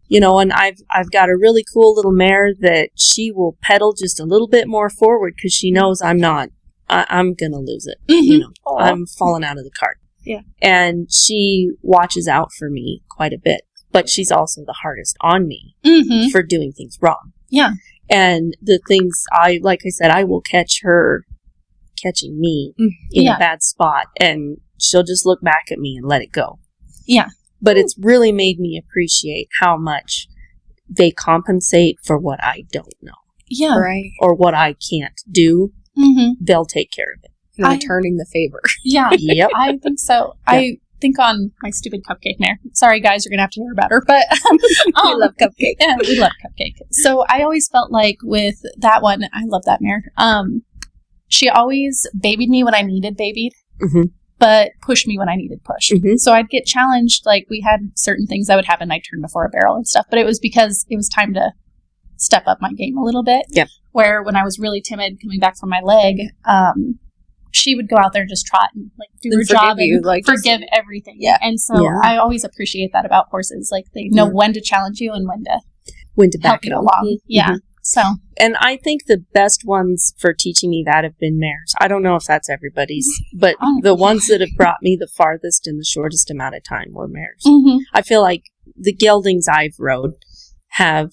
You know, and I've got a really cool little mare that she will pedal just a little bit more forward because she knows I'm gonna lose it. Mhm. You know, Aw. I'm falling out of the cart. Yeah. And she watches out for me quite a bit, but she's also the hardest on me Mm-hmm. for doing things wrong. Yeah. And the things like I said, I will catch her catching me in Yeah. a bad spot, and she'll just look back at me and let it go. Yeah. But it's really made me appreciate how much they compensate for what I don't know Yeah. Right. or what I can't do. Mm-hmm. They'll take care of it. And I- returning the favor. Yeah. Yep. I think so. Yeah. I think on my stupid cupcake mare. Sorry, guys, you're going to have to hear about her. But I love cupcake. Yeah, we love cupcake. So I always felt like with that one, I love that mare. She always babied me when I needed babied, Mhm. but pushed me when I needed push. Mhm. So I'd get challenged. Like we had certain things that would happen. I'd turn before a barrel and stuff, but it was because it was time to step up my game a little bit. Yep. Where when I was really timid coming back from my leg, she would go out there and just trot and like do And her forgive job you, and like, forgive everything. Yeah. And so Yeah. I always appreciate that about horses. Like they know Yeah. when to challenge you and when to When to help back it you up. along. Mhm. Yeah. So And I think the best ones for teaching me that have been mares. I don't know if that's everybody's, but Oh. the ones that have brought me the farthest in the shortest amount of time were mares. mhm. I feel like the geldings I've rode have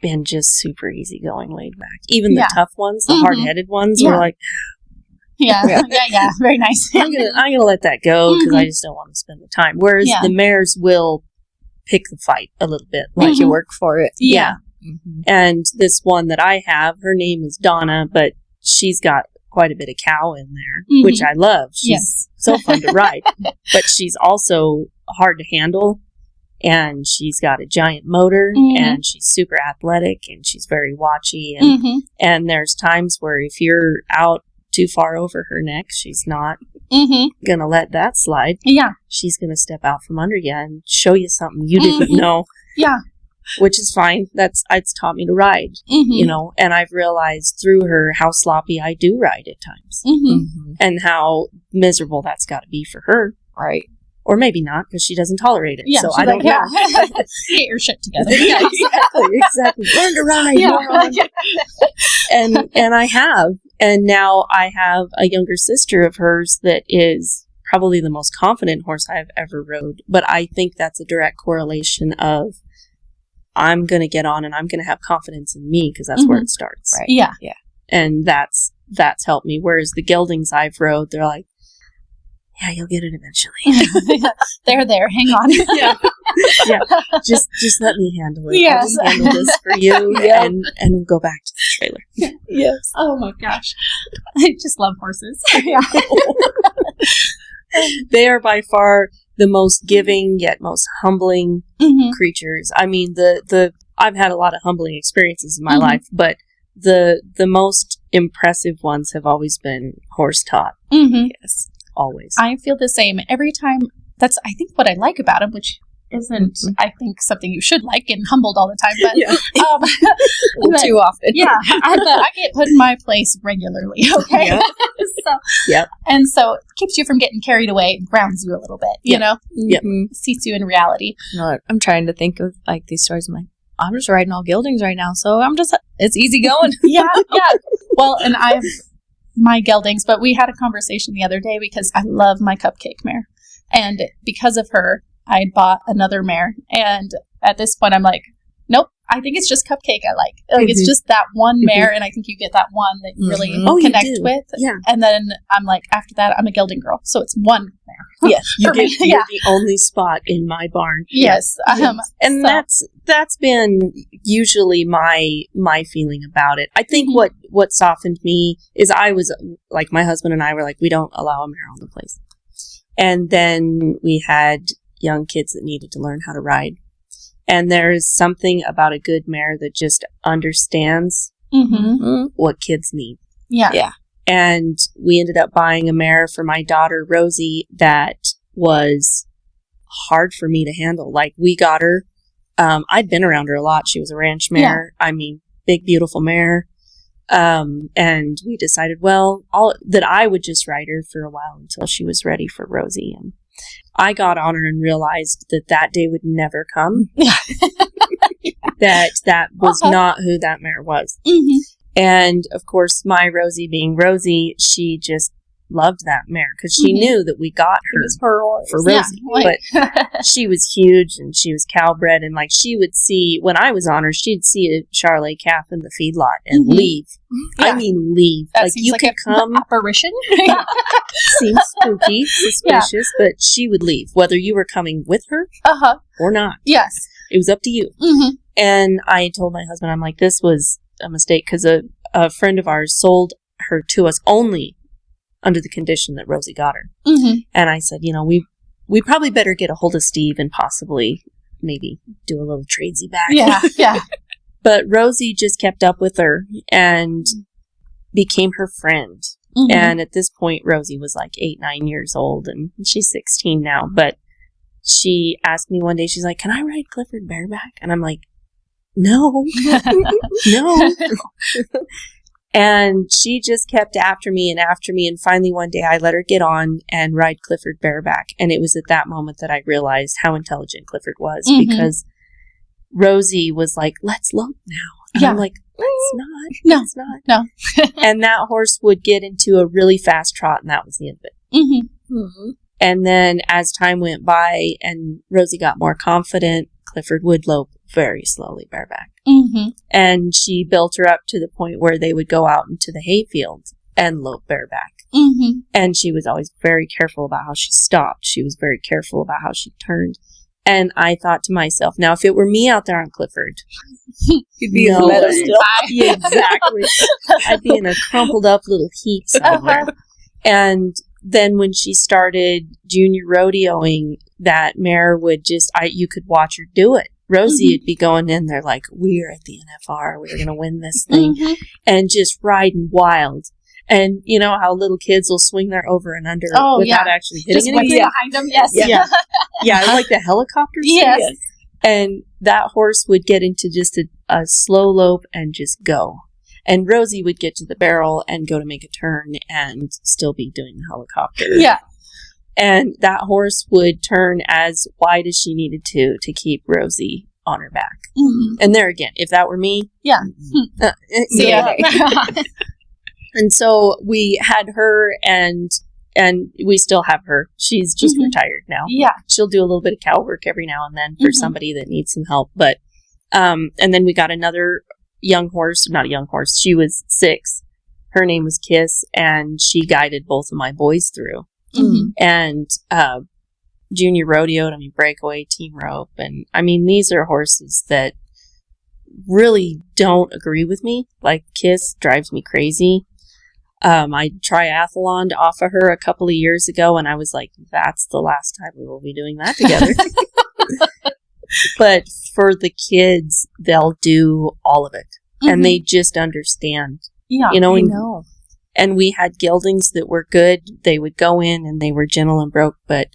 been just super easygoing, laid back. Even the Yeah. tough ones, the Mhm. hard-headed ones, Yeah. were like, Yeah. Yeah. Very nice. I'm gonna let that go because I just don't want to spend the time. Whereas Yeah. the mares will pick the fight a little bit. Make Mhm. you work for it. Yeah. Mm-hmm. And this one that I have, her name is Donna, but she's got quite a bit of cow in there, Mhm. which I love. She's Yes. so fun to ride, but she's also hard to handle. And she's got a giant motor, Mhm. and she's super athletic, and she's very watchy. And, Mm-hmm. and there's times where if you're out too far over her neck, she's not Mm-hmm. going to let that slide. Yeah. She's going to step out from under you and show you something you didn't Mhm. know, Yeah. which is fine. It's taught me to ride, Mm-hmm. you know, and I've realized through her how sloppy I do ride at times Mm-hmm. Mm-hmm. and how miserable that's got to be for her. Right. Or maybe not, because she doesn't tolerate it. Yeah. So she's I don't like, know. yeah. Get your shit together. Yeah, exactly. Learn to ride, moron. And I have. And now I have a younger sister of hers that is probably the most confident horse I've ever rode. But I think that's a direct correlation of I'm going to get on and I'm going to have confidence in me because that's where it starts. Right. Yeah. And that's helped me. Whereas the geldings I've rode, they're like, yeah, you'll get it eventually. They're there. Hang on. Yeah. Just let me handle it. Yes. I'll handle this for you Yeah. and go back to the trailer. Yes. Oh my gosh. I just love horses. Yeah. They are by far the most giving yet most humbling Mm-hmm. creatures. I mean, the I've had a lot of humbling experiences in my Mhm. life, but the most impressive ones have always been horse taught. Mm-hmm. Yes. always. I feel the same every time. That's, I think, what I like about him, which isn't, I think, something you should like, getting humbled all the time, but too often. Yeah, I get put in my place regularly. Okay, and so it keeps you from getting carried away and grounds you a little bit. You know, seats you in reality. No, I'm trying to think of like these stories. I'm just writing all geldings right now, so it's easy going. Yeah. Well, and I have my geldings, but we had a conversation the other day because I love my cupcake mare, and because of her, I bought another mare, and at this point I'm like, nope, I think it's just Cupcake I like. Like, it's just that one mare, and I think you get that one that you really connect with. Yeah. And then I'm like, after that, I'm a gelding girl, so it's one mare. Yes. You're the only spot in my barn. Yes. And so, that's been usually my feeling about it. I think what softened me is I was, like, my husband and I were like, we don't allow a mare on the place. And then we had young kids that needed to learn how to ride. And there's something about a good mare that just understands what kids need. Yeah. And we ended up buying a mare for my daughter, Rosie, that was hard for me to handle. Like, we got her. I'd been around her a lot. She was a ranch mare. Yeah. I mean, big, beautiful mare. And we decided, that I would just ride her for a while until she was ready for Rosie. And I got on her and realized that day would never come. that was not who that mare was. Mm-hmm. And of course, my Rosie being Rosie, she just loved that mare because she knew that we got her for Rosie. Yeah, but she was huge and she was cowbred, and like she would see, when I was on her, she'd see a Charolais calf in the feedlot and leave. Yeah. I mean, leave. That like, you like could come. Apparition? Seems spooky, suspicious, but she would leave, whether you were coming with her or not. Yes. It was up to you. Mm-hmm. And I told my husband, I'm like, this was a mistake because a friend of ours sold her to us only under the condition that Rosie got her. Mm-hmm. And I said, we probably better get a hold of Steve and possibly maybe do a little tradesy back. Yeah. But Rosie just kept up with her and became her friend. Mm-hmm. And at this point, Rosie was like 8-9 years old, and she's 16 now. But she asked me one day, she's like, can I ride Clifford bareback? And I'm like, no, no. And she just kept after me. And finally one day I let her get on and ride Clifford bareback. And it was at that moment that I realized how intelligent Clifford was, because Rosie was like, let's lope now. And I'm like, let's not. And that horse would get into a really fast trot, and that was the end of it. Mm-hmm. Mm-hmm. And then as time went by and Rosie got more confident, Clifford would lope very slowly bareback. Mm-hmm. And she built her up to the point where they would go out into the hayfield and lope bareback. Mm-hmm. And she was always very careful about how she stopped. She was very careful about how she turned. And I thought to myself, now if it were me out there on Clifford, you'd be in the meadow still. Yeah, exactly. I'd be in a crumpled up little heap somewhere. And then when she started junior rodeoing, that mare would you could watch her do it. Rosie would be going in there like, we're at the NFR, we're going to win this thing, and just riding wild. And you know how little kids will swing their over and under without actually hitting anything? Behind them, yes. Yeah, like the helicopters. Yes. And that horse would get into just a slow lope and just go. And Rosie would get to the barrel and go to make a turn and still be doing the helicopter. Yeah. And that horse would turn as wide as she needed to keep Rosie on her back. Mm-hmm. And there again, if that were me. Yeah. And so we had her, and we still have her. She's just retired now. Yeah. She'll do a little bit of cow work every now and then for somebody that needs some help. But, and then we got another not a young horse. She was 6. Her name was Kiss, and she guided both of my boys through. Mm-hmm. And, junior rodeoed, breakaway, team rope. And these are horses that really don't agree with me. Like Kiss drives me crazy. I triathloned off of her a couple of years ago, and I was like, that's the last time we will be doing that together. But for the kids, they'll do all of it. Mm-hmm. And they just understand. Yeah, I know. And we had geldings that were good. They would go in and they were gentle and broke, but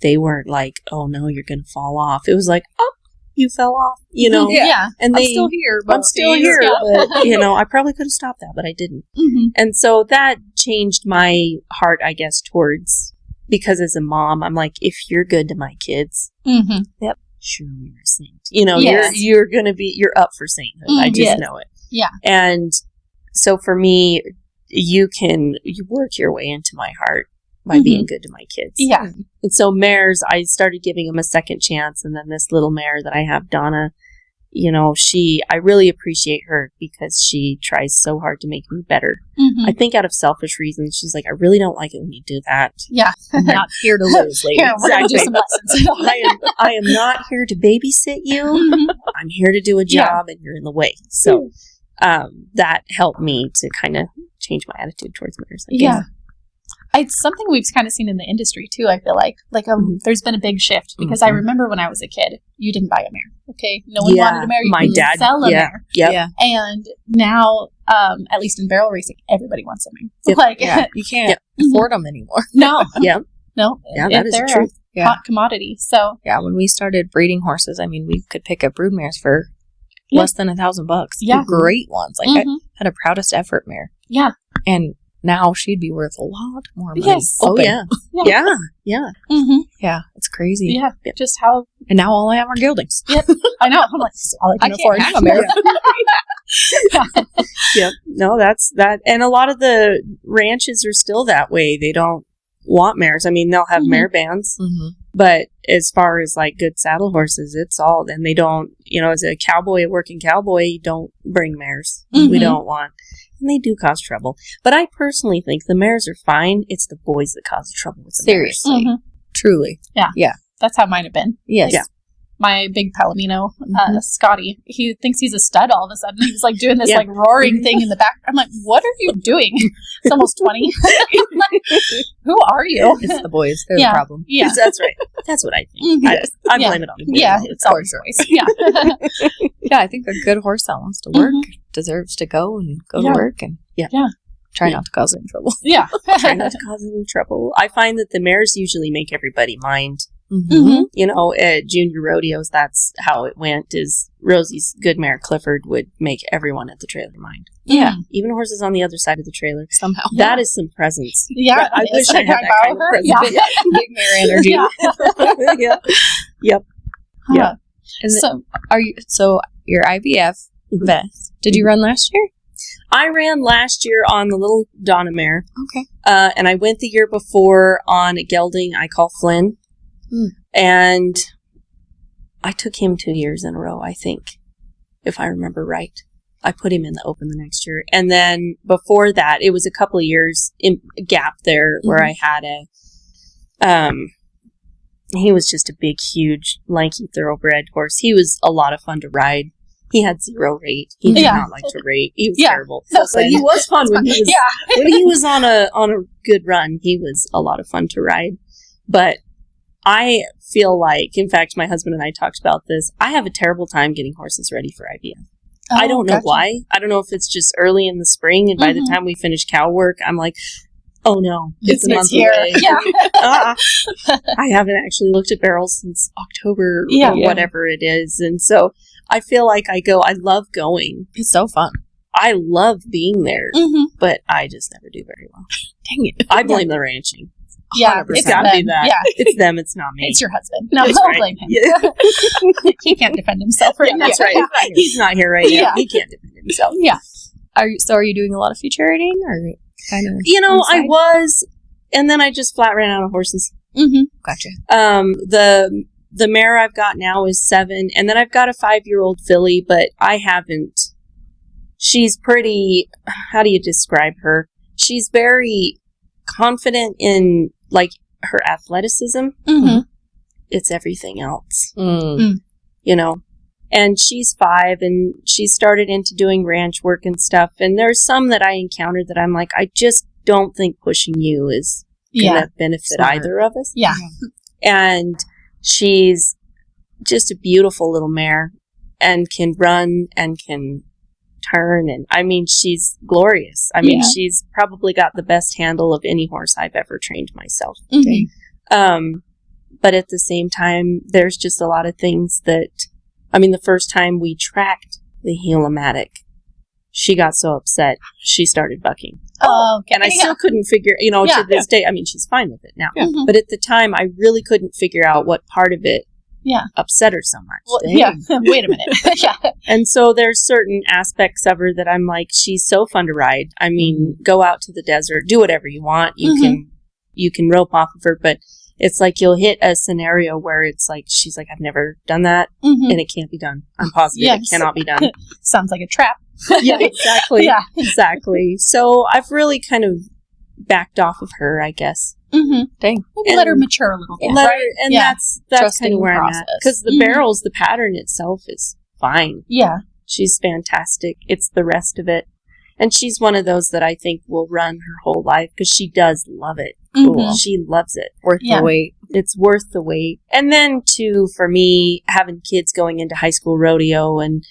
they weren't like, oh no, you're going to fall off. It was like, oh, you fell off, you know? Yeah. And I'm still here. But I'm still here. But, you know, I probably could have stopped that, but I didn't. Mm-hmm. And so that changed my heart, I guess, towards, because as a mom, I'm like, if you're good to my kids, Mm-hmm. yep, sure, you're a saint. You know, Yes. you're going to be, you're up for sainthood. I just Yes. know it. Yeah. And so for me, you work your way into my heart by being good to my kids. Yeah. And so mares, I started giving them a second chance. And then this little mare that I have, Donna, you know, I really appreciate her because she tries so hard to make me better. Mm-hmm. I think out of selfish reasons, she's like, I really don't like it when you do that. Yeah. I'm not here to lose, lady. Here, we're going to do some lessons. I am not here to babysit you. Mhm. I'm here to do a job and you're in the way. So that helped me to kind of change my attitude towards mares. Yeah. It's something we've kind of seen in the industry too, I feel like. There's been a big shift because I remember when I was a kid, you didn't buy a mare. Okay. No one wanted a mare. You my couldn't dad sell a mare. Yep. Yeah. And now, at least in barrel racing, everybody wants a mare. Yep. Like, Yeah. You can't afford them anymore. no. Yep. No. Yeah, that is they're the truth. a hot commodity. So, Yeah, when we started breeding horses, I mean, we could pick up brood mares for Yeah. less than $1,000. Yeah. Great ones. Like, Mhm. I had a proudest effort mare. yeah. And now she'd be worth a lot more money. Yes. Oh, Open. yeah. Yeah. Yeah. Mm-hmm. Yeah, it's crazy. Yeah. Just how, And now all I have are geldings. I know. I'm like, that's all I can afford. have a mare. Yep. No, that's that. And a lot of the ranches are still that way. They don't want mares. I mean, they'll have Mhm. mare bands, Mm-hmm. but as far as like good saddle horses, it's all, and they don't, you know, as a cowboy, a working cowboy, you don't bring mares. We Mhm. don't want, and they do cause trouble. But I personally think the mares are fine. It's the boys that cause trouble with the mares. Seriously. Mhm. Truly. That's how mine have been. Yes. Yeah. My big Palomino, Mhm. Scotty, he thinks he's a stud all of a sudden. He's like doing this Yeah. like roaring thing in the back. I'm like, what are you doing? It's almost 20. Who are you? It's the boys. They're Yeah. the problem. Yeah. That's right. That's what I think. Mhm. I Yeah. blame it on the boys. Yeah, it's always boys. Yeah. Yeah, I think a good horse that wants to work Mhm. deserves to go and go Yeah. to work and Yeah. try Yeah. not to cause any trouble. Yeah. Try not to cause any trouble. I find that the mares usually make everybody mind. Mhm. You know, at junior rodeos, that's how it went, is Rosie's good mare, Clifford, would make everyone at the trailer mind. Yeah. Even horses on the other side of the trailer. Somehow. That is some presence. Yeah. I wish I had that borrow kind of her? presence. Yeah. Big mare energy. Yeah. yeah. Yeah. And So, so your IVF vest, did you run last year? I ran last year on the little Donna mare. Okay. And I went the year before on a gelding I call Flynn. And I took him 2 years in a row, I think, if I remember right. I put him in the open the next year. And then before that, it was a couple of years in gap there where I had he was just a big, huge, lanky thoroughbred horse. He was a lot of fun to ride. He had 0 rate. He did not like to rate. He was terrible. That's But he was fun when he was when he was on a good run. He was a lot of fun to ride. But I feel like, in fact, my husband and I talked about this. I have a terrible time getting horses ready for IVF. I don't know why. I don't know if it's just early in the spring, and by the time we finish cow work, I'm like, oh no, it's a month here. away. Yeah. I haven't actually looked at barrels since October Yeah. or whatever it is. And so I feel like I love going. It's so fun. I love being there, but I just never do very well. Dang it. I blame the ranching. Yeah. 100%. It's gotta be them. that. Yeah. It's them, it's not me. It's your husband. No, That's don't right. blame him. Yeah. He can't defend himself right now. That's right. He's not here right now. Yeah. He can't defend himself. Yeah. Are you doing a lot of feature rating or kind of? You know, I inside? was, and then I just flat ran out of horses. Mm-hmm. Gotcha. The mare I've got now is 7, and then I've got a 5-year-old filly, but I haven't. She's pretty. How do you describe her? She's very confident in like her athleticism. Mm-hmm. It's everything else, Mm. you know. And she's 5, and she started into doing ranch work and stuff. And there's some that I encountered that I'm like, I just don't think pushing you is going to benefit Smart. either of us. Yeah. And she's just a beautiful little mare and can run and can turn. And I mean, she's glorious. I mean, she's probably got the best handle of any horse I've ever trained myself. Mm-hmm. But at the same time, there's just a lot of things that, I mean, the first time we tracked the Helomatic, she got so upset, she started bucking. Oh, okay. And I still couldn't figure, to this day, I mean, she's fine with it now. Yeah. Mm-hmm. But at the time, I really couldn't figure out what part of it upset her so much. Well, wait a minute. And so there's certain aspects of her that I'm like, she's so fun to ride. I mean, go out to the desert, do whatever you want. You can rope off of her, but it's like you'll hit a scenario where it's like, she's like, I've never done that, and it can't be done. I'm positive it cannot be done. Sounds like a trap. Yeah, exactly. Exactly. So I've really kind of backed off of her, I guess. Mm-hmm. Dang. Maybe let her mature a little bit. That's kind of where I'm at. Because the barrels, the pattern itself is fine. Yeah. She's fantastic. It's the rest of it. And she's one of those that I think will run her whole life because she does love it. Mm-hmm. She loves it. Worth the wait. It's worth the wait. And then, too, for me, having kids going into high school rodeo and,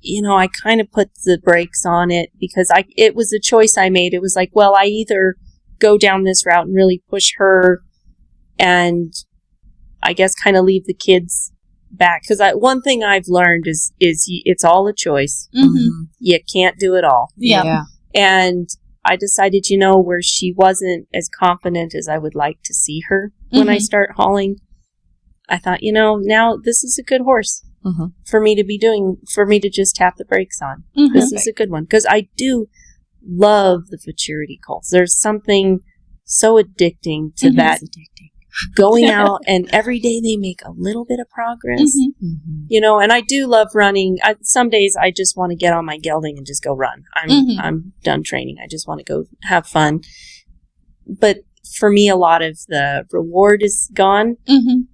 I kind of put the brakes on it because it was a choice I made. It was like, well, I either go down this route and really push her and I guess kind of leave the kids back. Because one thing I've learned is it's all a choice. Mm-hmm. You can't do it all. Yeah. And I decided, where she wasn't as confident as I would like to see her when I start hauling, I thought, now this is a good horse for me to just tap the brakes on. Mm-hmm. This is a good one. Because I do love the futurity colts. There's something so addicting to that. Going out and every day they make a little bit of progress, and I do love running. Some days I just want to get on my gelding and just go run. I'm done training. I just want to go have fun. But for me, a lot of the reward is gone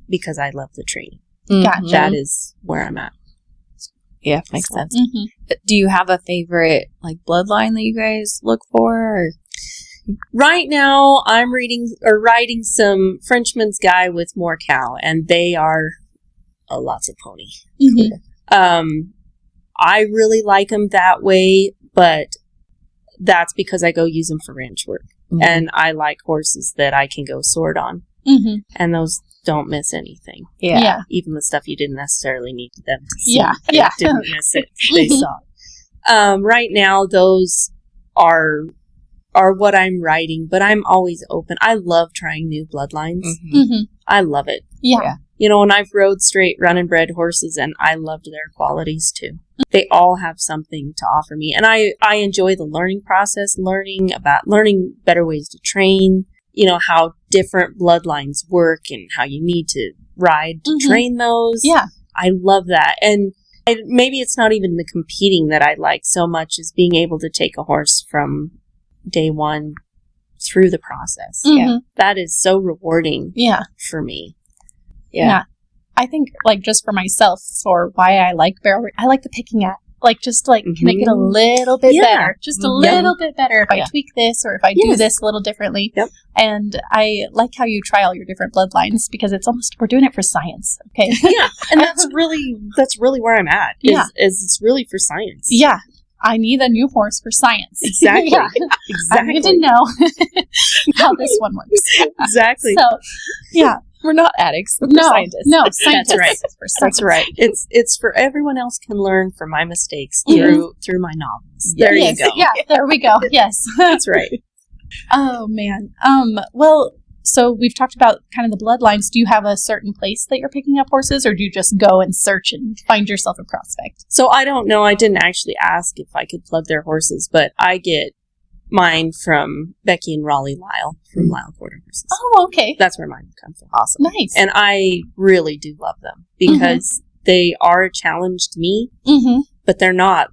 because I love the training. Gotcha. That is where I'm at. Yeah, makes sense. Mm-hmm. Do you have a favorite bloodline that you guys look for? Or? Right now, I'm riding some Frenchman's Guy with more cow, and they are lots of pony. Mm-hmm. I really like them that way, but that's because I go use them for ranch work, and I like horses that I can go sword on, and those don't miss anything. Yeah. Even the stuff you didn't necessarily need them to see. Yeah. They didn't miss it. They saw it. Right now, those are what I'm writing, but I'm always open. I love trying new bloodlines. I love it. Yeah. And I've rode straight run and bred horses, and I loved their qualities too. They all have something to offer me, and I enjoy the learning process, learning better ways to train, how different bloodlines work and how you need to ride to train those. Yeah. I love that. And maybe it's not even the competing that I like so much as being able to take a horse from day one through the process. Mm-hmm. That is so rewarding for me. Yeah. I think just for myself, for why I like barrel, I like the picking at. Can I get a little bit better? Just a little bit better if I tweak this or if I do this a little differently. Yep. And I like how you try all your different bloodlines because it's almost, we're doing it for science. Okay. Yeah. And that's really where I'm at. Is it's really for science. Yeah. I need a new horse for science. Exactly. Exactly. I need to know how this one works. Exactly. So, yeah. We're not addicts. We're scientists. No, scientists. That's right. It's for everyone else can learn from my mistakes through my novels. There you go. Yeah, there we go. Yes. That's right. Oh, man. Well, so we've talked about kind of the bloodlines. Do you have a certain place that you're picking up horses, or do you just go and search and find yourself a prospect? So I don't know. I didn't actually ask if I could plug their horses, but I get mine from Becky and Raleigh Lyle from Lyle Quarter Horses. Oh, okay. That's where mine come from. Awesome. Nice. And I really do love them because they are a challenge to me, but they're not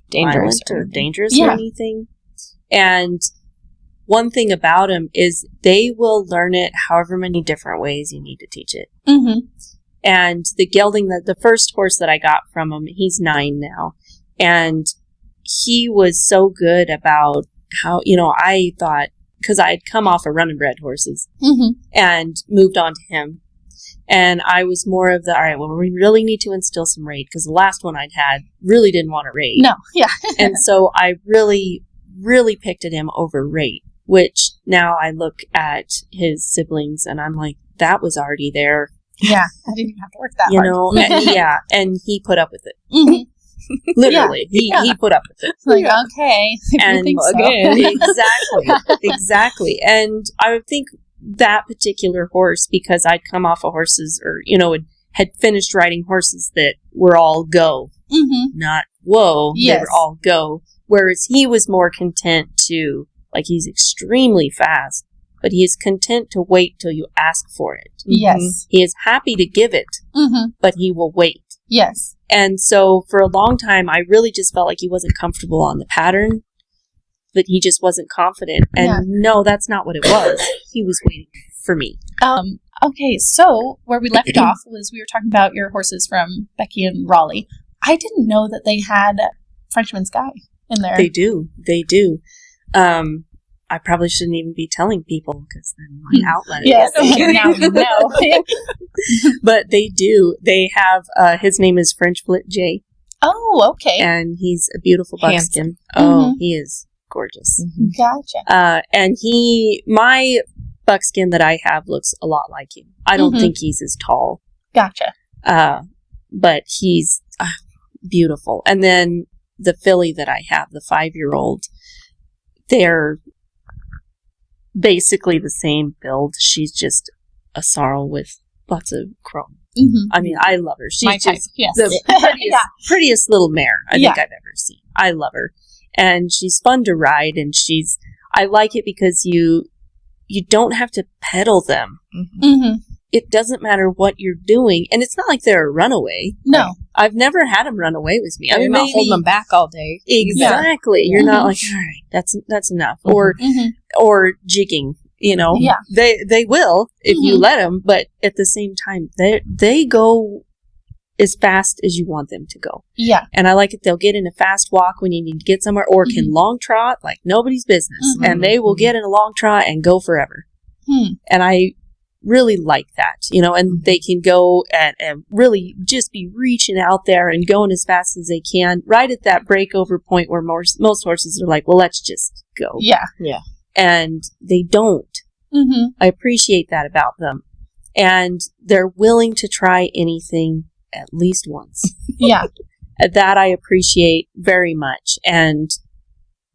dangerous or anything. And one thing about them is they will learn it however many different ways you need to teach it. And the gelding, the first horse that I got from him, he's 9 now. And he was so good about how, I thought, because I had come off of run and bred horses and moved on to him. And I was more of the, all right, well, we really need to instill some rate, because the last one I'd had really didn't want to rate. No, yeah. And so I really, really picked at him over rate, which now I look at his siblings and I'm like, that was already there. Yeah, I didn't even have to work that hard. And he put up with it. Mm-hmm. Literally, he put up with it. Like, okay, if you think so. Exactly. And I would think that particular horse, because I'd come off of horses, or had finished riding horses that were all go, not whoa. Yes. They were all go. Whereas he was more content to, like, he's extremely fast, but he is content to wait till you ask for it. Yes. He is happy to give it, but he will wait. Yes. And so for a long time, I really just felt like he wasn't comfortable on the pattern, that he just wasn't confident. And no, that's not what it was. He was waiting for me. Okay, so where we left off was we were talking about your horses from Becky and Raleigh. I didn't know that they had Frenchman's Guy in there. They do. I probably shouldn't even be telling people, because then my outlet. Yes, now you know. But they do. They have, his name is French Flit J. Oh, okay. And he's a beautiful buckskin. He is gorgeous. Gotcha. And my buckskin that I have looks a lot like him. I don't think he's as tall. Gotcha. But he's beautiful. And then the filly that I have, the 5-year-old, they're basically the same build. She's just a sorrel with lots of chrome. I mean, I love her. She's just the prettiest little mare I think I've ever seen. I love her. And she's fun to ride, and I like it because you don't have to pedal them. It doesn't matter what you're doing, and it's not like they're a runaway. No. I've never had them run away with me. I mean, you're not holding them back all day. Exactly. You're not like, all right, that's enough. Or jigging, they will if you let them, but at the same time, they go as fast as you want them to go. Yeah. And I like it. They'll get in a fast walk when you need to get somewhere, or can long trot like nobody's business. And they will get in a long trot and go forever. And I really like that, and they can go and really just be reaching out there and going as fast as they can, right at that breakover point where most horses are like, well, let's just go. Yeah. And they don't. I appreciate that about them. And they're willing to try anything at least once. Yeah. That I appreciate very much. And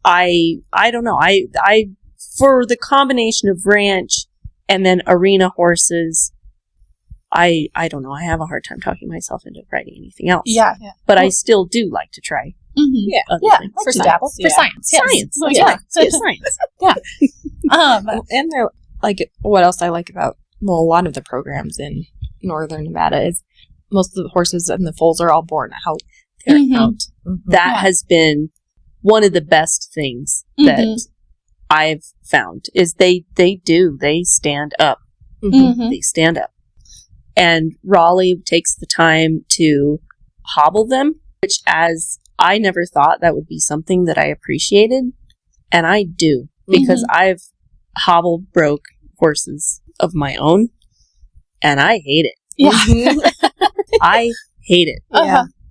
I don't know. I for the combination of ranch and then arena horses, I don't know. I have a hard time talking myself into riding anything else. Yeah. But I still do like to try. Things. For science. For science. Science. Science. Yeah. And they're like, what else I like about, a lot of the programs in northern Nevada is most of the horses and the foals are all born out. They're out. That has been one of the best things that I've found is they stand up. They stand up. And Raleigh takes the time to hobble them, which as I never thought that would be something that I appreciated. And I do, because I've hobble broke horses of my own, and I hate it. I hate it.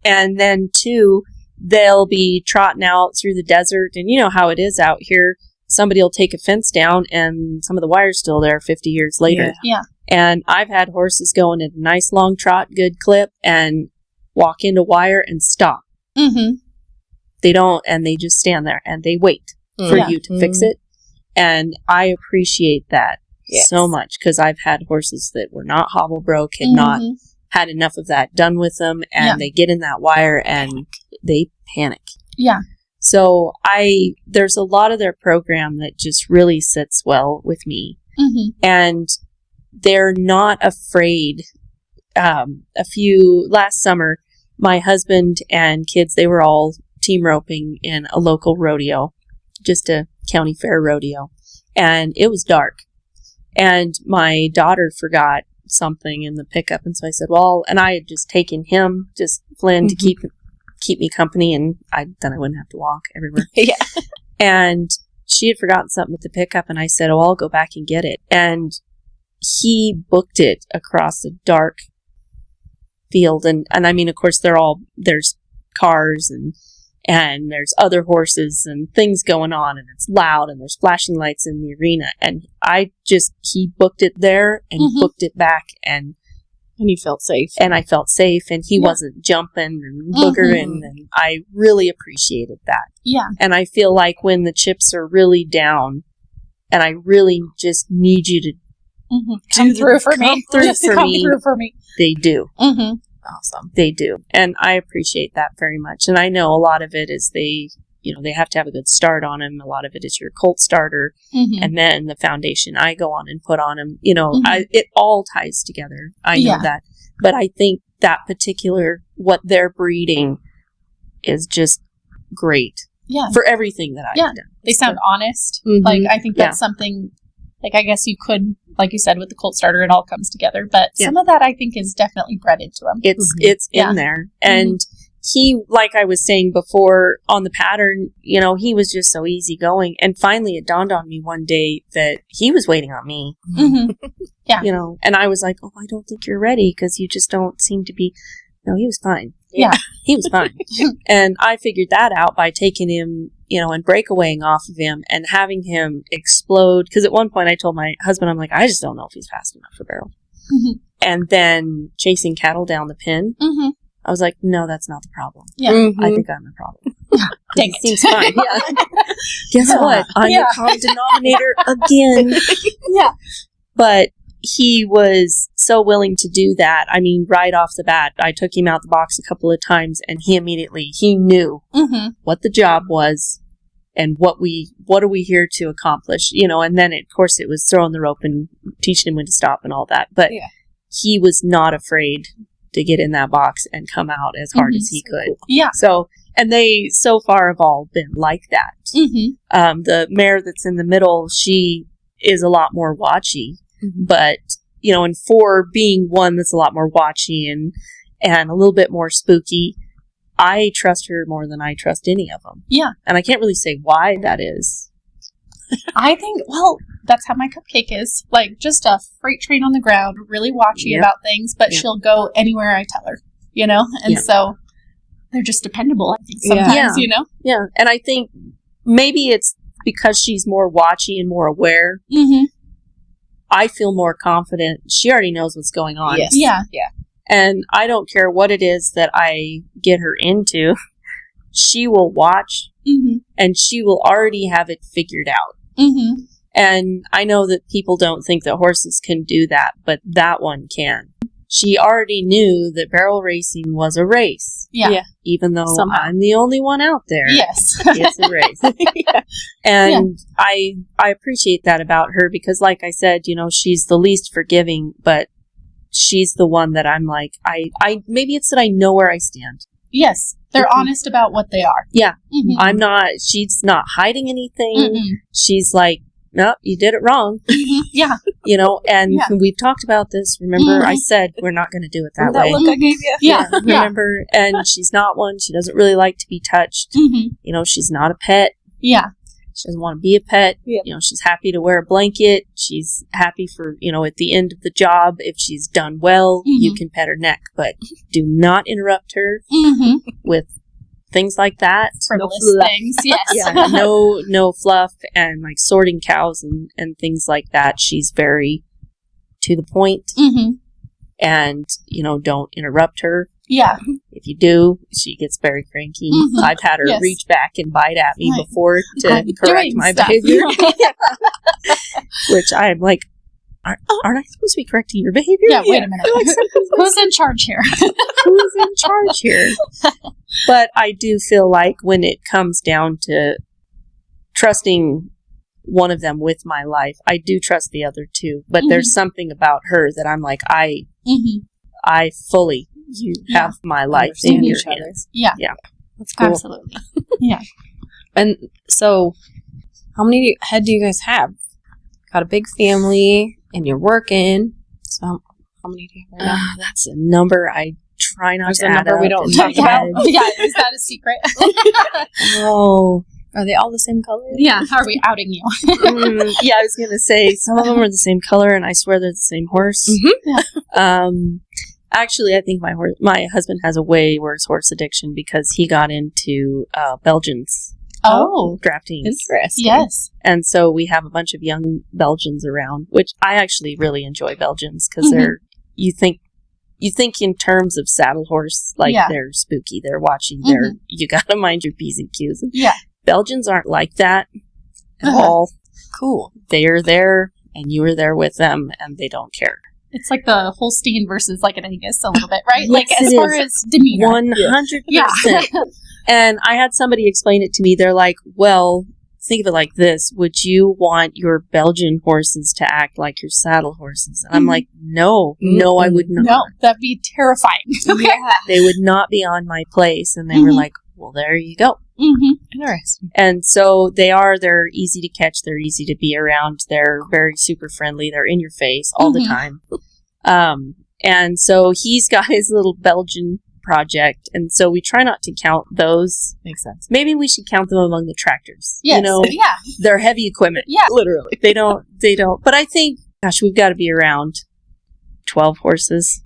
And then too, they'll be trotting out through the desert, and you know how it is out here. Somebody will take a fence down and some of the wire's still there 50 years later. Yeah. And I've had horses going at a nice long trot, good clip, and walk into wire and stop. They don't, and they just stand there and they wait for you to fix it. And I appreciate that so much, because I've had horses that were not hobble broke, had not had enough of that done with them, and they get in that wire and they panic. Yeah. So there's a lot of their program that just really sits well with me. And they're not afraid. Last summer, my husband and kids, they were all team roping in a local rodeo, just a county fair rodeo. And it was dark. And my daughter forgot something in the pickup. And so I said, well, and I had just taken him, just Flynn, to keep me company, and then I wouldn't have to walk everywhere. And she had forgotten something with the pickup, and I said, oh, I'll go back and get it. And he booked it across a dark field. And I mean, of course, there's cars and there's other horses and things going on, and it's loud, and there's flashing lights in the arena. And he booked it there and booked it back, and you felt safe. And I felt safe, and he wasn't jumping and boogering, and I really appreciated that. Yeah. And I feel like when the chips are really down, and I really just need you to come through for me, they do. Awesome. They do. And I appreciate that very much. And I know a lot of it is they have to have a good start on him. A lot of it is your colt starter, and then the foundation I go on and put on him. It all ties together. I know that. But I think that particular, what they're breeding is just great. Yeah. For everything that I've done. They sound honest. Like, I think that's something, like, I guess you could, like you said, with the colt starter, it all comes together. But some of that, I think, is definitely bred into him. It's in there. And he, like I was saying before, on the pattern, he was just so easygoing. And finally, it dawned on me one day that he was waiting on me. Yeah. And I was like, oh, I don't think you're ready, because you just don't seem to be. No, he was fine. Yeah. He was fine. And I figured that out by taking him, and breakawaying off of him and having him explode. Because at one point I told my husband, I'm like, I just don't know if he's fast enough for barrel. And then chasing cattle down the pin, I was like, no, that's not the problem. Yeah. I think I'm the problem. Dang it. Seems fine. Yeah. Guess what? I'm the common denominator again. Yeah. But he was so willing to do that. I mean, right off the bat, I took him out the box a couple of times, and he knew what the job was and what are we here to accomplish, and then of course it was throwing the rope and teaching him when to stop and all that. But he was not afraid to get in that box and come out as hard as he could. Yeah. So, and they so far have all been like that. The mare that's in the middle, she is a lot more watchy. But, and for being one that's a lot more watchy and a little bit more spooky, I trust her more than I trust any of them. Yeah. And I can't really say why that is. I think, that's how my Cupcake is. Like, just a freight train on the ground, really watchy about things, but she'll go anywhere I tell her, And so they're just dependable, I think, sometimes, Yeah. And I think maybe it's because she's more watchy and more aware. I feel more confident. She already knows what's going on. Yes. Yeah. And I don't care what it is that I get her into. She will watch, and she will already have it figured out. And I know that people don't think that horses can do that, but that one can. She already knew that barrel racing was a race. Yeah. Even though I'm the only one out there. Yes. It's a race. And I appreciate that about her, because like I said, she's the least forgiving, but she's the one that I'm like, I maybe it's that I know where I stand. Yes. They're honest about what they are. Yeah. She's not hiding anything. She's like, nope, you did it wrong. Yeah. And we've talked about this. Remember, I said we're not going to do it that way. That look I gave you. Yeah. Remember, and she's not one. She doesn't really like to be touched. She's not a pet. Yeah. She doesn't want to be a pet. Yep. She's happy to wear a blanket. She's happy for, at the end of the job, if she's done well, you can pet her neck, but do not interrupt her with things like that. Frivolous things. Yes. No fluff, and like sorting cows and things like that. She's very to the point. And, don't interrupt her. Yeah. If you do, she gets very cranky. I've had her reach back and bite at me before to correct my behavior. Which I am like, aren't I supposed to be correcting your behavior? Yeah, wait a minute. Who's in charge here? Who's in charge here? But I do feel like when it comes down to trusting one of them with my life, I do trust the other two. But there's something about her that I'm like, I fully, you have my life in your hands. Yeah. Yeah. That's cool. Absolutely. Yeah. And so, how many head do you guys have? Got a big family, and you're working. So, how many do you have right now? That's a number I try not There's to a add number up we don't in talk my about. head. Yeah, is that a secret? Oh, Are they all the same color? Yeah. How are we outing you? Yeah, I was going to say some of them are the same color, and I swear they're the same horse. Yeah. Actually, I think my husband has a way worse horse addiction because he got into Belgians. Drafting. Interesting. Yes. And so we have a bunch of young Belgians around, which I actually really enjoy Belgians because they're, you think in terms of saddle horse, like they're spooky, they're watching, you gotta mind your P's and Q's. Yeah. Belgians aren't like that at all. Cool. They are there and you are there with them and they don't care. It's like the Holstein versus like an Angus a little bit, right? Yes, like as far as demeanor. 100%. Yeah. And I had somebody explain it to me. They're like, well, think of it like this. Would you want your Belgian horses to act like your saddle horses? And I'm like, no, I would not. No, that'd be terrifying. Yeah. They would not be on my place. And they were like, well, there you go. Interesting. And so they're easy to catch. They're easy to be around. They're very super friendly. They're in your face all the time. And so he's got his little Belgian project. And so we try not to count those. Makes sense. Maybe we should count them among the tractors. Yes. Yeah. They're heavy equipment. Yeah. Literally. They don't. But I think, gosh, we've got to be around 12 horses.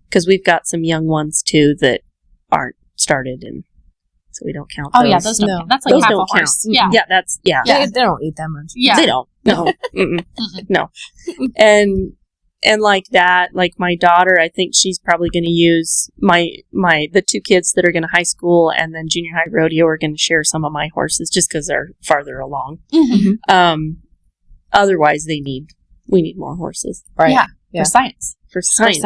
Because we've got some young ones too that aren't started, and so we don't count those. Oh yeah, those don't count. That's like those half don't a horse. count. Yeah. Yeah, that's They don't eat that much. Yeah. They don't. No. No. And like that, like my daughter, I think she's probably going to use the two kids that are going to high school and then junior high rodeo are going to share some of my horses just because they're farther along. Otherwise, we need more horses. Right. Yeah. For science. For science.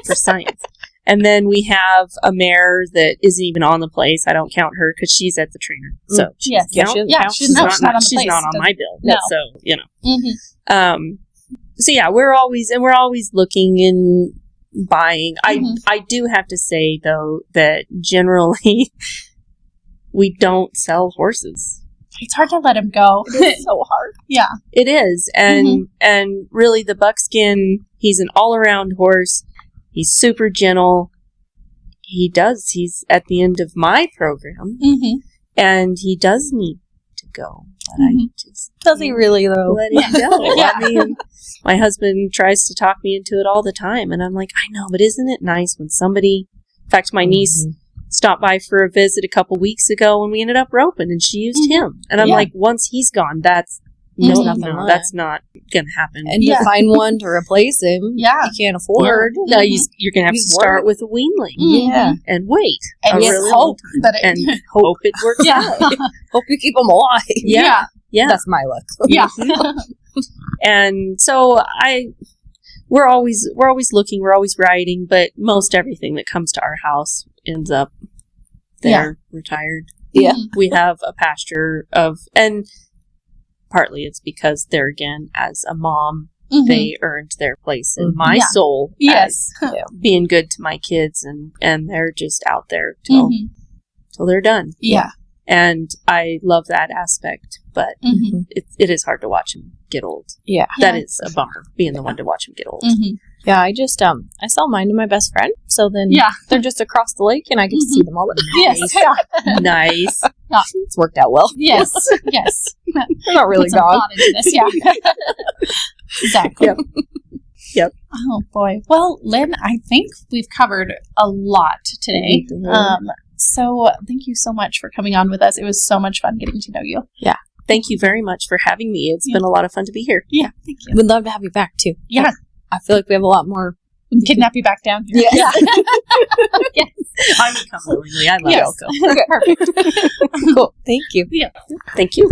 For science. And then we have a mare that isn't even on the place. I don't count her because she's at the trainer. So she's not on my bill. No. So, so yeah, we're always looking and buying. I do have to say though that generally we don't sell horses. It's hard to let him go. It's so hard. Yeah. It is. And really the buckskin, he's an all-around horse. He's super gentle. He's at the end of my program. And he does need to go. But I just does he really though? let him go. I mean, my husband tries to talk me into it all the time. And I'm like, I know, but isn't it nice when somebody, in fact, my niece stopped by for a visit a couple weeks ago and we ended up roping and she used him. And I'm like, once he's gone, that's not going to happen. And you find one to replace him. Yeah. You can't afford. No, you're going to have to start with a weanling. Yeah. And wait. And hope that hope it works out. Hope you keep them alive. Yeah. That's my luck. Yeah. And so we're always looking, we're always riding, but most everything that comes to our house ends up there retired. Yeah. We have a pasture and partly it's because they're, again, as a mom, they earned their place in my soul as being good to my kids, and they're just out there till they're done. Yeah. And I love that aspect, but it is hard to watch them get old. Yeah. That is a bummer, being the one to watch them get old. Yeah, I just, I sell mine to my best friend, so then they're just across the lake, and I get to see them all the time. Yes. Nice. It's worked out well. Yes. Yes. They're not really gone. Exactly. Yep. Oh, boy. Well, Lyn, I think we've covered a lot today. So thank you so much for coming on with us. It was so much fun getting to know you. Yeah. Thank you very much for having me. It's been a lot of fun to be here. Yeah. Thank you. We'd love to have you back, too. Yeah. I feel like we have a lot more. Kidnap you back down here. Yeah. Yes. I would come willingly. I love welcome. Okay. Cool. Thank you. Yeah. Thank you.